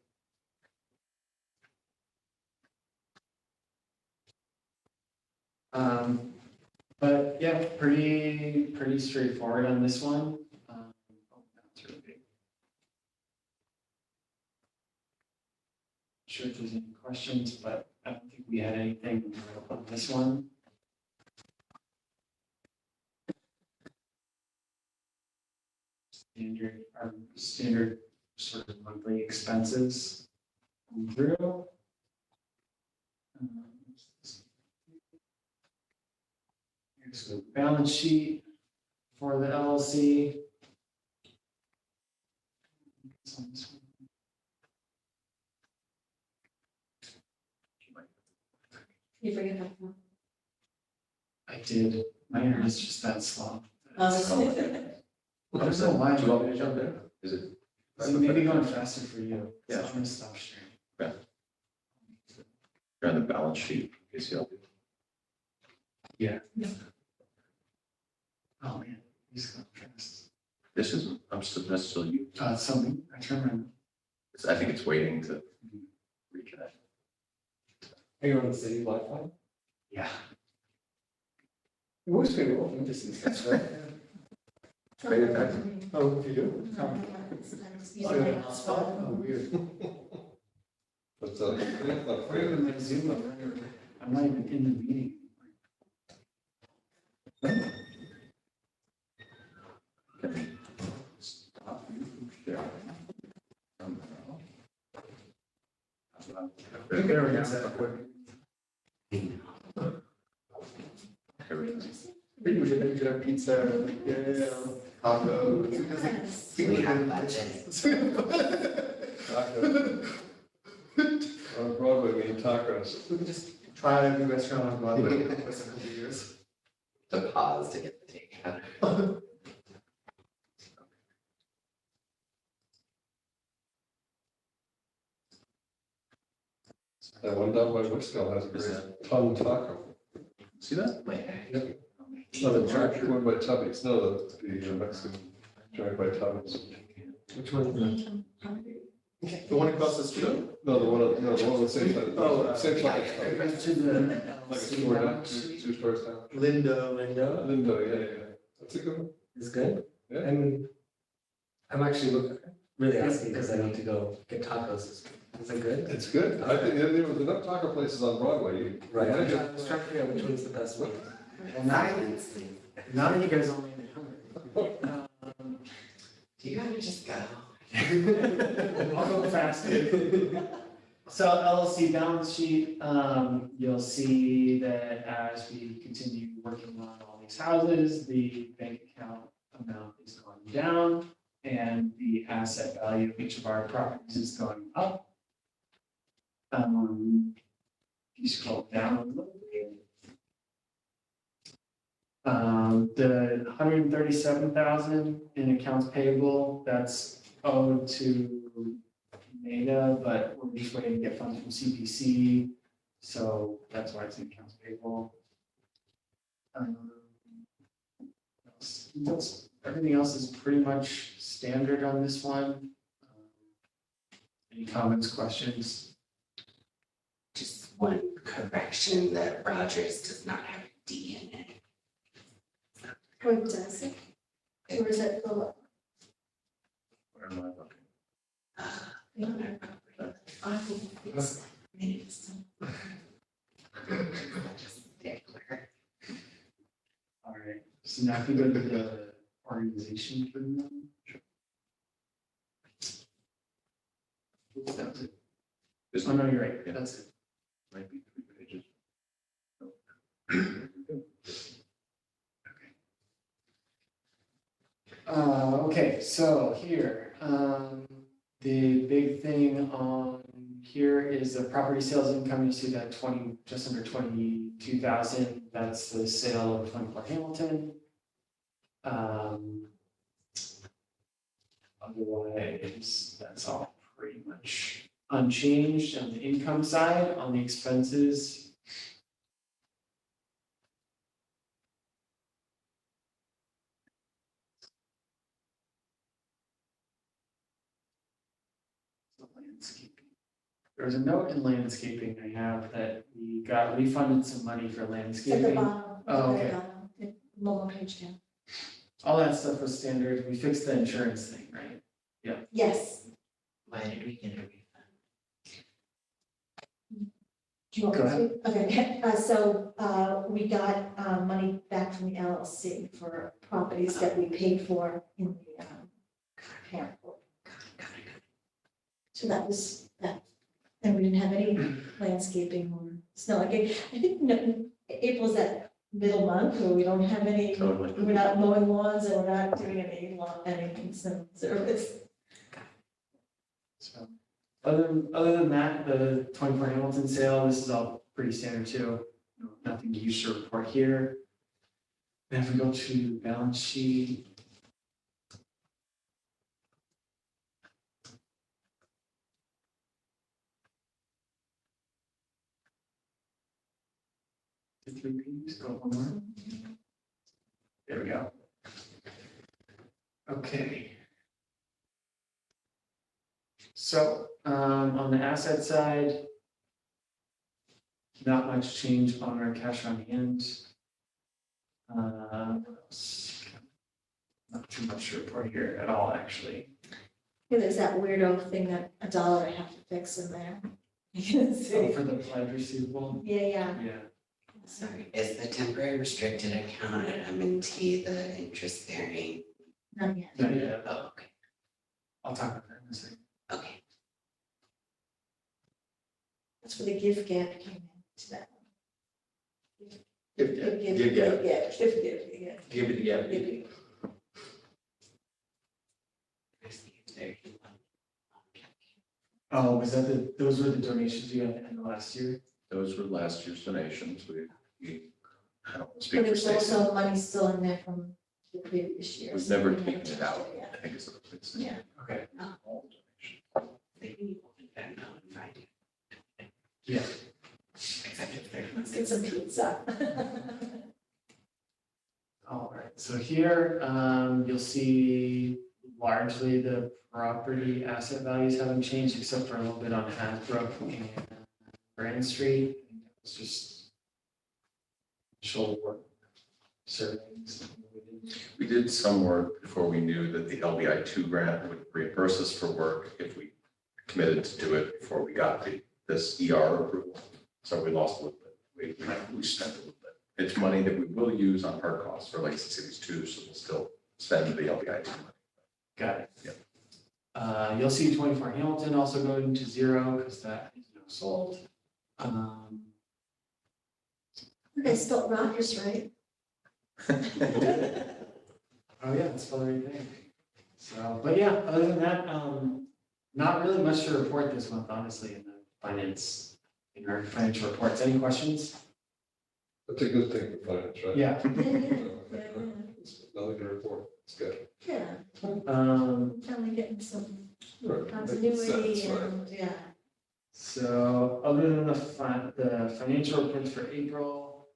[SPEAKER 3] But yeah, pretty straightforward on this one. Oh, that's really big. Sure if there's any questions, but I don't think we had anything on this one. Standard sort of monthly expenses come through. Here's the balance sheet for the LLC. It's on this one.
[SPEAKER 5] You forget that one.
[SPEAKER 3] I did. My internet is just that slow.
[SPEAKER 5] Oh.
[SPEAKER 3] I don't know why.
[SPEAKER 1] Do you want me to jump in? Is it?
[SPEAKER 3] Is it maybe going faster for you?
[SPEAKER 1] Yeah.
[SPEAKER 3] So I'm gonna stop sharing.
[SPEAKER 1] You're on the balance sheet, KCLB.
[SPEAKER 3] Oh, man, he's going fast.
[SPEAKER 1] This is, I'm still you.
[SPEAKER 3] Something, I turned my,
[SPEAKER 1] I think it's waiting to reconnect.
[SPEAKER 4] Are you on the city Wi-Fi?
[SPEAKER 3] yeah.
[SPEAKER 4] It works pretty well, this is, that's right.
[SPEAKER 1] Pay attention.
[SPEAKER 4] Oh, you do?
[SPEAKER 5] Oh,
[SPEAKER 4] Oh, weird.
[SPEAKER 7] But, yeah, not
[SPEAKER 3] Right
[SPEAKER 7] afraid
[SPEAKER 3] with my Zoom, I'm not even in the meeting.
[SPEAKER 1] Can stop you from sharing.
[SPEAKER 3] There we go.
[SPEAKER 4] We should have pizza, tacos.
[SPEAKER 2] We have budget.
[SPEAKER 7] Tacos. On Broadway, we need tacos.
[SPEAKER 4] We can just try a new restaurant on Broadway for a couple of years.
[SPEAKER 2] To pause to get the takeout.
[SPEAKER 7] That one down by Whitstable has a great ton taco.
[SPEAKER 1] See that?
[SPEAKER 2] Where?
[SPEAKER 7] No, the one by Tubby's, no, the Mexican joint by Tubby's.
[SPEAKER 4] Which one? The one across the street?
[SPEAKER 7] No, the one on the same side.
[SPEAKER 4] Oh,
[SPEAKER 7] Same side.
[SPEAKER 3] Go to the
[SPEAKER 7] Like a
[SPEAKER 3] LLC
[SPEAKER 7] store down,
[SPEAKER 3] balance sheet.
[SPEAKER 7] two stores down.
[SPEAKER 4] Linda.
[SPEAKER 7] Lindo, yeah. That's a good one.
[SPEAKER 9] It's good.
[SPEAKER 7] Yeah.
[SPEAKER 9] And I'm actually really asking because I need to go get tacos. Is it good?
[SPEAKER 7] It's good. I think there was enough taco places on Broadway.
[SPEAKER 9] Right. I was trying to figure out which one's the best one.
[SPEAKER 3] Well, now,
[SPEAKER 2] Silence, please.
[SPEAKER 3] now that you guys all made me hungry.
[SPEAKER 2] Do you gotta just go?
[SPEAKER 3] I'll go faster. So LLC balance sheet, you'll see that as we continue working on all these houses, the bank account amount is going down. And the asset value of each of our properties is going up. If you scroll down a little bit. The 137,000 in accounts payable, that's owed to Meta, but we're just waiting to get funds from CPC, so that's why it's in accounts payable. Everything else is pretty much standard on this one. Any comments, questions?
[SPEAKER 2] Just one correction, that Rogers does not have a D in it.
[SPEAKER 5] Or does it? Or is it the?
[SPEAKER 1] Where am I looking?
[SPEAKER 5] I think it's.
[SPEAKER 3] All right, so now if we go to the organization for them. That's it.
[SPEAKER 1] This
[SPEAKER 3] Oh, no, you're right,
[SPEAKER 1] Yeah.
[SPEAKER 3] that's it.
[SPEAKER 1] might be 3 pages.
[SPEAKER 3] Okay, so here, the big thing on here is the property sales income. You see that just under 22,000. That's the sale of 24 Hamilton. Otherwise, that's all pretty much unchanged on the income side. On the expenses, landscaping. There was a note in landscaping I have that we got refunded some money for
[SPEAKER 5] At the
[SPEAKER 3] landscaping.
[SPEAKER 5] bottom.
[SPEAKER 3] Oh,
[SPEAKER 5] at the
[SPEAKER 3] okay.
[SPEAKER 5] bottom, one more page down.
[SPEAKER 3] All that stuff was standard. We fixed the insurance thing, right?
[SPEAKER 5] Yes.
[SPEAKER 2] Why did we get a refund?
[SPEAKER 5] Do you want
[SPEAKER 3] Go
[SPEAKER 5] me to? Okay, so we got money back from the LLC for properties that we paid for in the parent board. So that was that. And we didn't have any landscaping or snow. I think no, April's that middle month where we don't have any,
[SPEAKER 1] Totally.
[SPEAKER 5] we're not mowing lawns and we're not doing any snow service.
[SPEAKER 3] So other than that, the 24 Hamilton sale, this is all pretty standard too. Nothing huge to report here. Then if we go to the balance sheet. The 3 pages, go one more. There we go. Okay. So, on the asset side, not much change on our cash on hand. What else? Not too much to report here at all, actually.
[SPEAKER 5] Yeah, there's that weirdo thing that $1 I have to fix in there.
[SPEAKER 3] Oh, for the pledge receivable?
[SPEAKER 5] Yeah.
[SPEAKER 3] Yeah.
[SPEAKER 2] Sorry, is the temporary restricted account at M&T the interest bearing?
[SPEAKER 5] Not yet.
[SPEAKER 3] Not yet.
[SPEAKER 2] Oh, okay,
[SPEAKER 3] I'll talk about that in a second.
[SPEAKER 2] okay.
[SPEAKER 5] That's where the gift gap came in to that.
[SPEAKER 4] Give
[SPEAKER 5] Give
[SPEAKER 4] gap.
[SPEAKER 5] yeah.
[SPEAKER 4] Give it the gap.
[SPEAKER 2] I see it's 31.
[SPEAKER 3] Oh, was that those were the donations you had at the end of last year?
[SPEAKER 1] Those were last year's donations. I don't
[SPEAKER 5] But
[SPEAKER 1] speak for
[SPEAKER 5] there's
[SPEAKER 1] Stacy.
[SPEAKER 5] also money still in there from the previous year.
[SPEAKER 1] We've
[SPEAKER 5] so
[SPEAKER 1] never
[SPEAKER 5] we haven't
[SPEAKER 1] taken it
[SPEAKER 5] touched
[SPEAKER 1] out.
[SPEAKER 5] yet.
[SPEAKER 1] I think it's a place.
[SPEAKER 5] Yeah.
[SPEAKER 3] Okay.
[SPEAKER 1] All donations.
[SPEAKER 2] They can open that now and find it.
[SPEAKER 3] Yeah.
[SPEAKER 2] Except if they're.
[SPEAKER 5] Let's get some pizza.
[SPEAKER 3] All right, so here, you'll see largely the property asset values haven't changed except for a little bit on Hasbrook and Grand Street. It's just shoulder work surveys.
[SPEAKER 1] We did some work before we knew that the LBI 2 grant would reimburse us for work if we committed to do it before we got this ER approval. So we lost a little bit. We spent a little bit. It's money that we will use on hard costs for Legacy Cities 2, so we'll still spend the LBI 2 money.
[SPEAKER 3] Got it.
[SPEAKER 1] Yep.
[SPEAKER 3] You'll see 24 Hamilton also going to zero because that is no sold.
[SPEAKER 5] They spelled Rogers right.
[SPEAKER 3] Oh, yeah, that's spelled right there. So, but yeah, other than that, not really much to report this month, honestly, in our financial reports. Any questions?
[SPEAKER 7] That's a good thing for finance, right?
[SPEAKER 3] Yeah.
[SPEAKER 7] It's nothing to report. It's good.
[SPEAKER 5] Yeah, finally getting some
[SPEAKER 7] Right.
[SPEAKER 5] continuity
[SPEAKER 7] That's right.
[SPEAKER 5] and, yeah.
[SPEAKER 3] So other than the financial reports for April,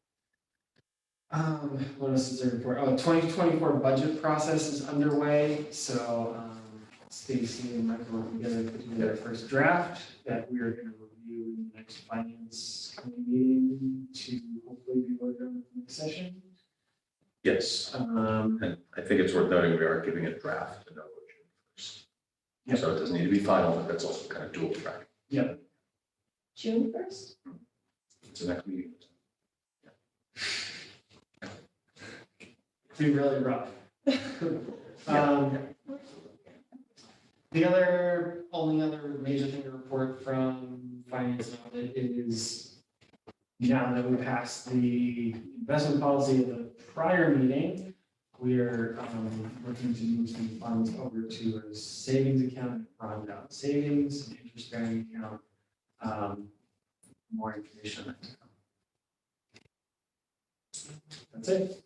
[SPEAKER 3] what else is there to report? Oh, 2024 budget process is underway. So Stacy and Michael put together a first draft that we are going to review in the next finance committee meeting to hopefully be voted on in the next session.
[SPEAKER 1] Yes, and I think it's worth noting we are giving a draft to know first.
[SPEAKER 3] Yep.
[SPEAKER 1] So it doesn't need to be final, but that's also kind of dual track.
[SPEAKER 5] June 1st?
[SPEAKER 1] It's the next meeting.
[SPEAKER 3] Be really rough. The only other major thing to report from finance and audit is now that we passed the investment policy of the prior meeting, we are looking to move some funds over to a savings account, run down savings, an interest-bearing account. More information on that to come. That's it.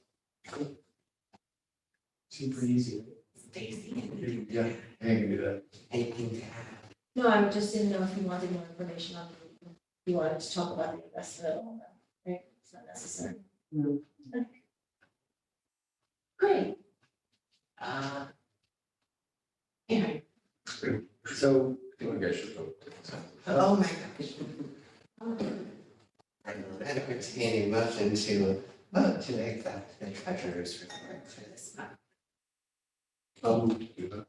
[SPEAKER 3] Super easy.
[SPEAKER 2] Stacy,
[SPEAKER 4] Yeah, I can do that.
[SPEAKER 2] anything to add?
[SPEAKER 5] No, I just didn't know if you wanted more information on, you wanted to talk about the investment at all, right? It's not necessary.
[SPEAKER 3] No.
[SPEAKER 5] Okay. Great.
[SPEAKER 2] Yeah.
[SPEAKER 4] So,
[SPEAKER 1] I think you guys should vote.
[SPEAKER 2] Oh my gosh. I'm entertaining motion to vote to accept the treasurer's report for this month.
[SPEAKER 7] I'll move to do that.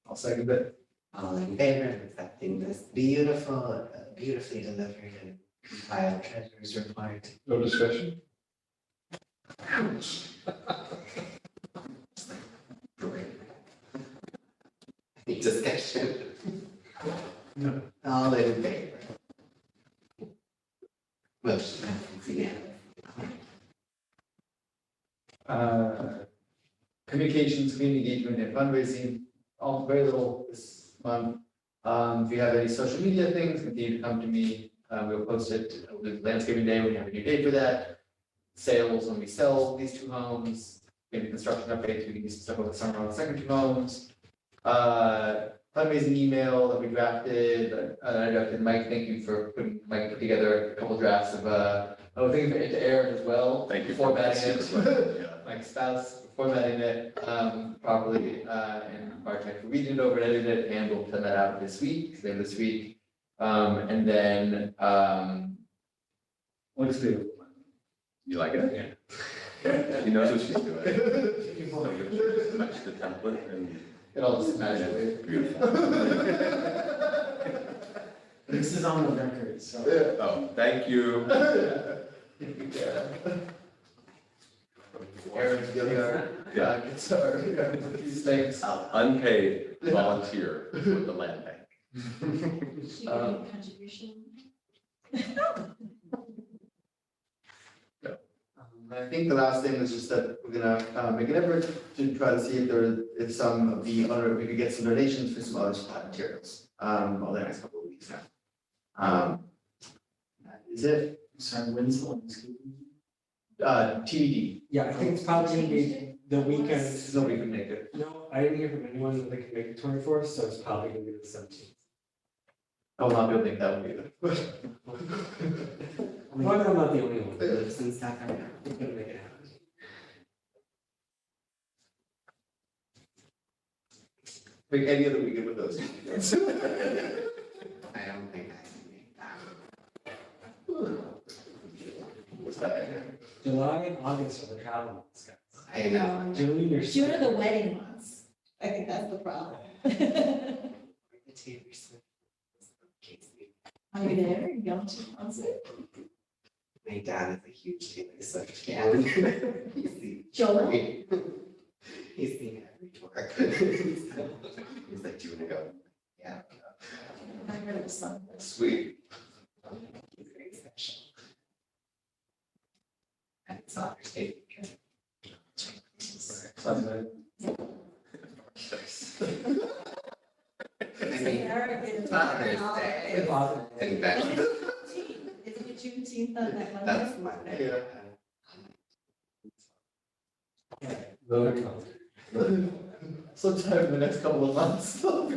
[SPEAKER 4] I'll second that.
[SPEAKER 2] All in favor of accepting this beautiful, beautifully delivered and compiled treasurer's report?
[SPEAKER 7] No discussion?
[SPEAKER 2] Any discussion?
[SPEAKER 3] No.
[SPEAKER 2] All in favor? Motion passes unanimously.
[SPEAKER 4] Communications, community engagement, and fundraising, all very little this month. If you have any social media things, continue to come to me. We'll post it, we'll do landscaping day, we have a new day for that. Sales, when we sell these two homes, maybe construction updates, we can do some stuff over the summer on the second two homes. Fundraising email that we drafted, I drafted. Mike, thank you for Mike put together a couple drafts of, thank you for it to Aaron as well.
[SPEAKER 1] Thank you.
[SPEAKER 4] Formatting it.
[SPEAKER 1] Yeah.
[SPEAKER 4] Mike's spouse, formatting it properly, and Bartek reading it over and edited it, and we'll send that out this week, later this week. And then, what is the?
[SPEAKER 1] You like it? Yeah. She knows what she's doing. So you just touch the template and.
[SPEAKER 4] It all just magically.
[SPEAKER 1] Beautiful.
[SPEAKER 3] This is on the record, so.
[SPEAKER 1] Oh, thank you.
[SPEAKER 4] Aaron's giving our,
[SPEAKER 1] Yeah.
[SPEAKER 4] guitar, these things.
[SPEAKER 1] Unpaid volunteer with the land bank.
[SPEAKER 5] She gave a contribution.
[SPEAKER 4] I think the last thing was just that we're gonna make an effort to try to see if some of the other, we could get some donations for some other supply materials, over the next couple of weeks now. That is it,
[SPEAKER 3] Sorry, when's the one?
[SPEAKER 4] TBD,
[SPEAKER 9] Yeah, I think it's probably gonna be the weekend.
[SPEAKER 4] nobody can make it.
[SPEAKER 9] No, I didn't hear from anyone that they can make the 24th, so it's probably gonna be the 17th.
[SPEAKER 4] I will not be able to make that one either.
[SPEAKER 9] Well, I'm not the only one.
[SPEAKER 2] Lives in Sacramento.
[SPEAKER 9] I'm gonna make it happen.
[SPEAKER 4] Make any other weekend with those.
[SPEAKER 2] I don't think I can make that.
[SPEAKER 4] What's that?
[SPEAKER 9] July and August are the travel months, guys.
[SPEAKER 2] I know.
[SPEAKER 9] June, you're.
[SPEAKER 5] June are the wedding months. I think that's the problem.
[SPEAKER 2] The Taylor Swift.
[SPEAKER 5] Are you there? You going to the concert?
[SPEAKER 2] My dad is a huge Taylor Swift fan.
[SPEAKER 5] Joel?
[SPEAKER 2] He's seen every tour. He's like 2 ago. Yeah.
[SPEAKER 5] I heard it was fun.
[SPEAKER 2] Sweet. He's very special. And it's Father's Day weekend. I mean, Father's Day.
[SPEAKER 9] It's awesome.
[SPEAKER 2] And that-
[SPEAKER 5] Isn't it Juneteenth on that Monday?
[SPEAKER 2] That's Monday.
[SPEAKER 9] Vote count.
[SPEAKER 4] Sometime in the next couple of months.
[SPEAKER 2] What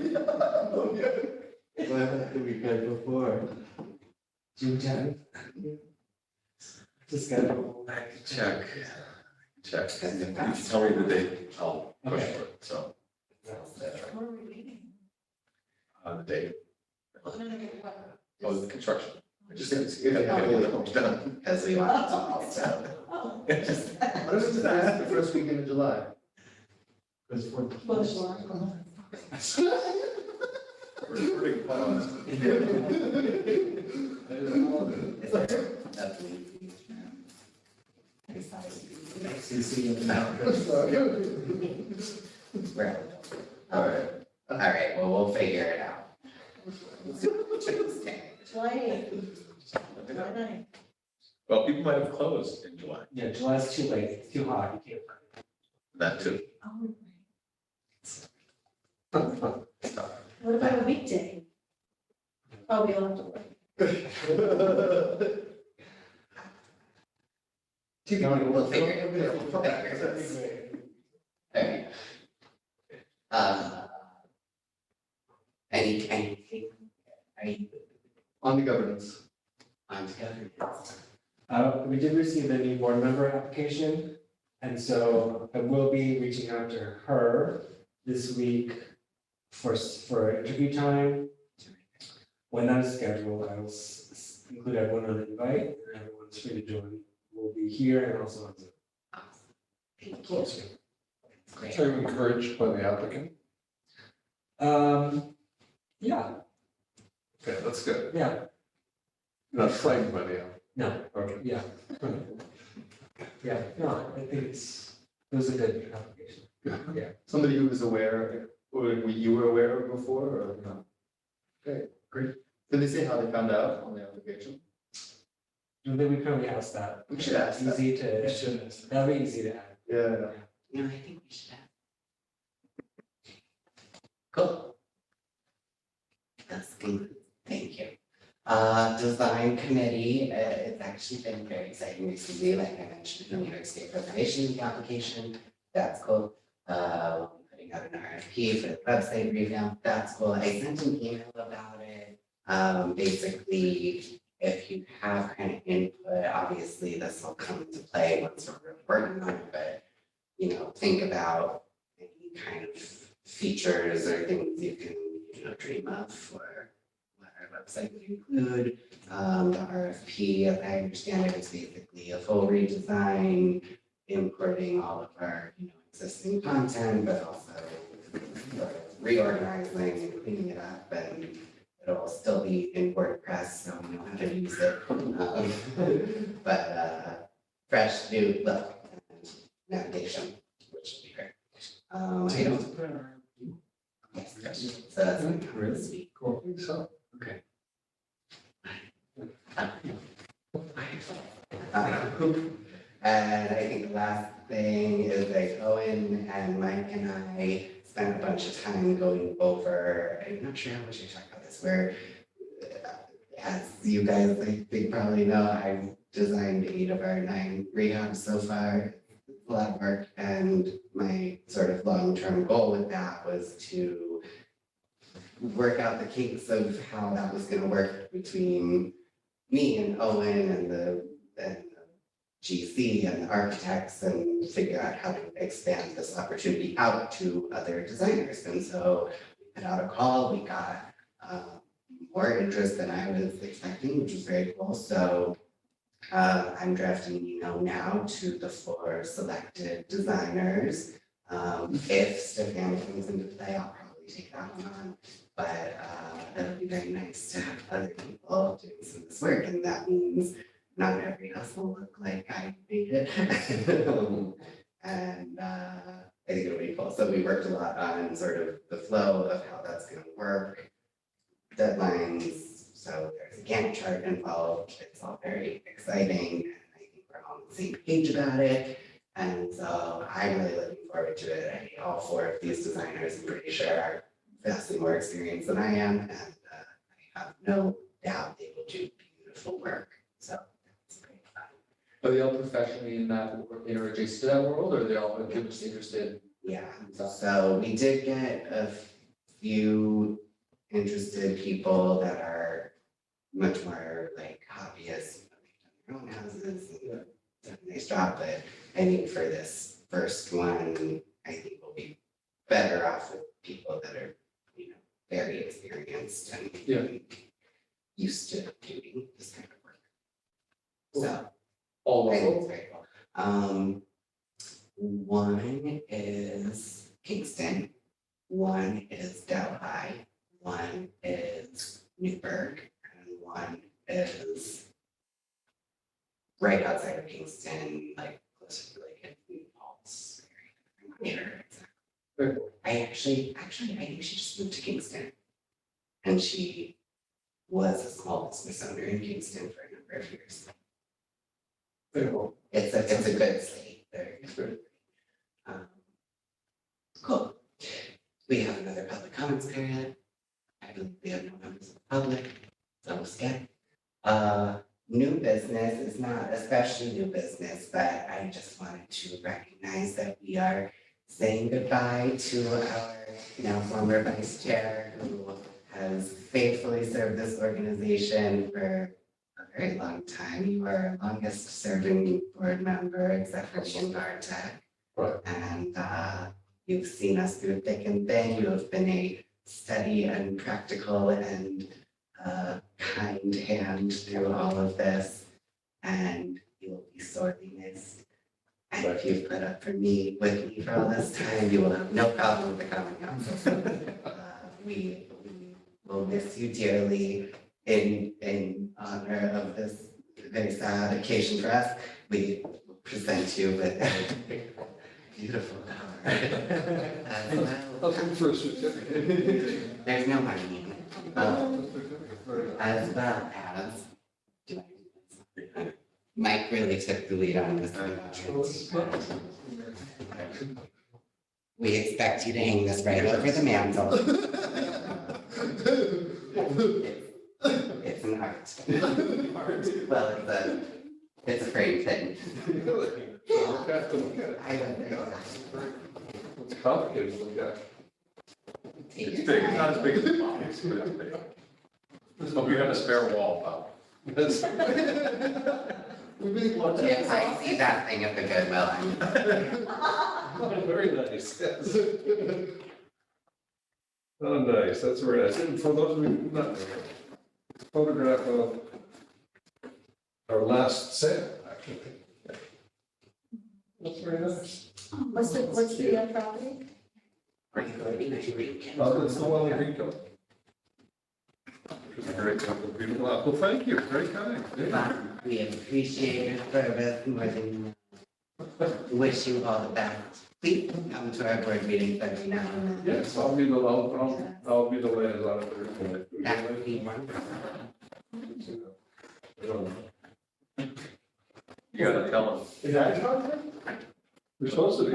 [SPEAKER 2] about the weekend before?
[SPEAKER 9] June 10th. To schedule.
[SPEAKER 1] Check. And if you tell me the date, I'll push for it, so,
[SPEAKER 5] Where are we meeting?
[SPEAKER 1] the date,
[SPEAKER 5] No, what?
[SPEAKER 1] oh, the construction. I just think it's,
[SPEAKER 2] Done, as we want it to all, so.
[SPEAKER 5] Oh.
[SPEAKER 4] What if it's the first weekend of July?
[SPEAKER 9] Because for.
[SPEAKER 5] Bush law.
[SPEAKER 1] Recording pause.
[SPEAKER 9] Nice to see you.
[SPEAKER 2] All right, well, we'll figure it out. Tuesday.
[SPEAKER 5] July 8th. July 9th.
[SPEAKER 1] Well, people might have closed in July,
[SPEAKER 9] Yeah, July's too late, it's too hot, you
[SPEAKER 1] that too.
[SPEAKER 5] Oh,
[SPEAKER 9] can't.
[SPEAKER 5] what about a weekday? Oh, we all have to work.
[SPEAKER 2] We'll figure it out. We'll figure it out. Alright. Anything? Are you
[SPEAKER 4] On the governance.
[SPEAKER 2] on together?
[SPEAKER 9] We did receive a new board member application, and so I will be reaching out to her this week for interview time. When that is scheduled, I will include everyone on the invite, and everyone's free to join. We'll be here and also on Zoom.
[SPEAKER 2] Thank you. Great.
[SPEAKER 7] Are you encouraged by the applicant?
[SPEAKER 9] Yeah,
[SPEAKER 7] Okay, that's good.
[SPEAKER 9] yeah,
[SPEAKER 7] You're not frightened by the applicant.
[SPEAKER 9] no,
[SPEAKER 7] Okay.
[SPEAKER 9] yeah. Yeah, no, I think it was a good application. Yeah.
[SPEAKER 4] Somebody who was aware, or you were aware of before, or no? Okay, great. Did they say how they found out on the application?
[SPEAKER 9] I think we currently asked that.
[SPEAKER 4] We should ask that.
[SPEAKER 9] Easy to, that'd be easy to add.
[SPEAKER 4] Yeah.
[SPEAKER 2] No, I think we should have. Cool. That's good. Thank you. Design committee, it's actually been very exciting recently, like I mentioned, the New York State Preservation application, that's cool. We'll be putting out an RFP for the website revamp, that's cool. I sent an email about it. Basically, if you have kind of input, obviously this will come into play once we're working on it, but you know, think about any kind of features or things you can, you know, dream of for what our website would include. The RFP, as I understand it, is basically a full redesign, importing all of our, you know, existing content, but also sort of reorganizing and cleaning it up, and it'll still be in WordPress, so we know how to use it. But fresh new look and navigation, which would be great. I don't, yes, so that's this week.
[SPEAKER 7] Cool, I think so.
[SPEAKER 9] Okay.
[SPEAKER 2] And I think the last thing is like Owen and Mike and I spent a bunch of time going over, I'm not sure how much you talked about this, where as you guys, I think probably know, I've designed 8 of our 9 rehabs so far. It's a lot of work, and my sort of long-term goal with that was to work out the kinks of how that was gonna work between me and Owen and the GC and the architects, and figure out how to expand this opportunity out to other designers. And so we put out a call, we got more interest than I was expecting, which was very cool. So I'm drafting an email now to the 4 selected designers. If Stefan comes into play, I'll probably take that one on. But that would be very nice to have other people doing some of this work, and that means not every house will look like I made it. And I think it'll be cool. So we worked a lot on sort of the flow of how that's gonna work. deadlines, so there's a Gantt chart involved, it's all very exciting, and I think we're all on the same page about it. And so I'm really looking forward to it. I think all four of these designers, I'm pretty sure, are vastly more experienced than I am, and I have no doubt they will do beautiful work, so that's great fun.
[SPEAKER 4] Are they all professionally in that, or adjacent to that world, or are they all just interested?
[SPEAKER 2] Yeah, so we did get a few interested people that are much more like hobbyists, you know, they've done their own houses and done a nice job, but I think for this first one, I think we'll be better off with people that are, you know, very experienced and
[SPEAKER 4] Yeah.
[SPEAKER 2] used to doing this kind of work. So
[SPEAKER 4] All
[SPEAKER 2] I think
[SPEAKER 4] local?
[SPEAKER 2] it's very cool. One is Kingston, one is Delhi, one is Newburgh, and one is right outside of Kingston, like closer to like New Paltz area. I'm not sure exactly.
[SPEAKER 4] Very cool.
[SPEAKER 2] I actually, I think she just moved to Kingston. And she was a small business owner in Kingston for a number of years.
[SPEAKER 4] Very cool.
[SPEAKER 2] It's a good slate. They're
[SPEAKER 4] Good.
[SPEAKER 2] Cool. We have another public comments period. I believe we have no members of the public, so we'll skip. New business is not especially new business, but I just wanted to recognize that we are saying goodbye to our, you know, former vice chair who has faithfully served this organization for a very long time. You are our longest serving board member, except for me and Bartek.
[SPEAKER 7] Right.
[SPEAKER 2] And you've seen us through thick and thin. You have been a steady and practical and kind hand through all of this. And you will be sorely missed. And if you've put up with me for all this time, you will have no problem with the common council. We will miss you dearly in honor of this very sad occasion for us. We will present you with a beautiful card.
[SPEAKER 7] Nothing for a certificate.
[SPEAKER 2] There's no money. As well as, do I do this? Mike really took the lead on this. We expect you to hang this right over the mantle. It's an art. Well, it's a frame thing.
[SPEAKER 7] Look at it.
[SPEAKER 2] I don't know.
[SPEAKER 7] It's complicated, but yeah.
[SPEAKER 1] It's big, it's not as big as the box, but it's big. Hope you have a spare wall, Bob.
[SPEAKER 7] That's-
[SPEAKER 4] We really want to.
[SPEAKER 2] If I see that thing at the Goodwill, I'm
[SPEAKER 7] Very nice, yes. Oh, nice, that's very nice. And for those of you who not know, photograph of our last sale, actually. That's very nice.
[SPEAKER 5] What's the property?
[SPEAKER 7] It's the one in Greenville. Very beautiful. Well, thank you, very kind.
[SPEAKER 2] we appreciate your service more than wish you all the best. Please come to our board meetings every now and then.
[SPEAKER 7] Yes, I'll be the liaison if there's.
[SPEAKER 2] That would be wonderful.
[SPEAKER 1] You gotta tell them.
[SPEAKER 4] Is that a conflict?
[SPEAKER 7] We're supposed to be.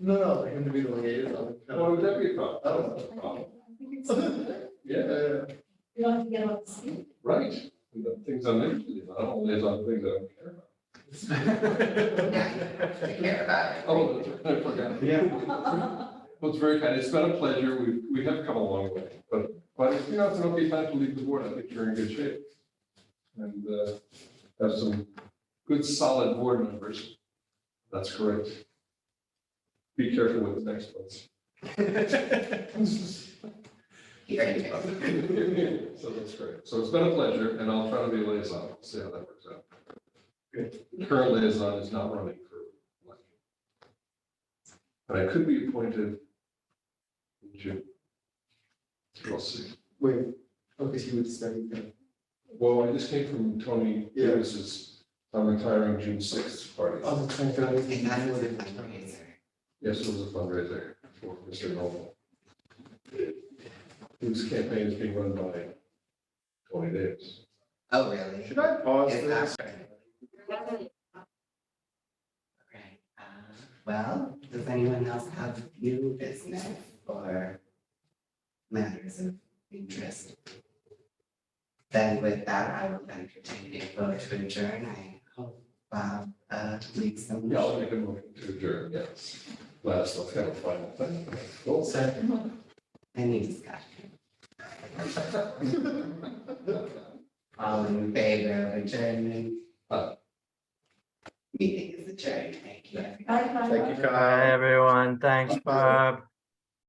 [SPEAKER 4] No, like individual liaison.
[SPEAKER 7] What would that be about? Oh, yeah,
[SPEAKER 5] You don't have to get off the seat.
[SPEAKER 7] right. And the things I'm interested in, I don't liaison things I don't care about.
[SPEAKER 2] Yeah, I care about it.
[SPEAKER 7] Oh, that's right, I forgot.
[SPEAKER 4] Yeah.
[SPEAKER 7] Well, it's very kind. It's been a pleasure. We have come a long way, but if you know, it's an okay time to leave the board, I think you're in good shape. And have some good, solid board members. That's great. Be careful with the next ones. So that's great. So it's been a pleasure, and I'll try to be a liaison. We'll see how that works out. Okay. The current liaison is not running for election. But I could be appointed in June. We'll see.
[SPEAKER 4] Wait, because you would study that.
[SPEAKER 7] Well, I just came from Tony
[SPEAKER 4] Yeah.
[SPEAKER 7] Davis's, I'm retiring June 6th party.
[SPEAKER 4] Oh, the 23rd.
[SPEAKER 2] And that was a fundraiser.
[SPEAKER 7] Yes, it was a fundraiser for Mr. Noble. whose campaign is being run by Tony Davis.
[SPEAKER 2] Oh, really?
[SPEAKER 1] Should I pause
[SPEAKER 2] It's
[SPEAKER 1] this?
[SPEAKER 2] Okay, well, does anyone else have new business or matters of interest? Then with that, I will entertain a vote to adjourn. I hope Bob leaves some.
[SPEAKER 7] Yeah, I'll make a motion to adjourn, yes. Last, let's have a final thing. Cool.
[SPEAKER 2] Any discussion? All in favor of adjournment? Meeting is adjourned. Thank you.
[SPEAKER 5] Bye, bye.
[SPEAKER 1] Thank you, Kyle.
[SPEAKER 8] Bye, everyone. Thanks, Bob.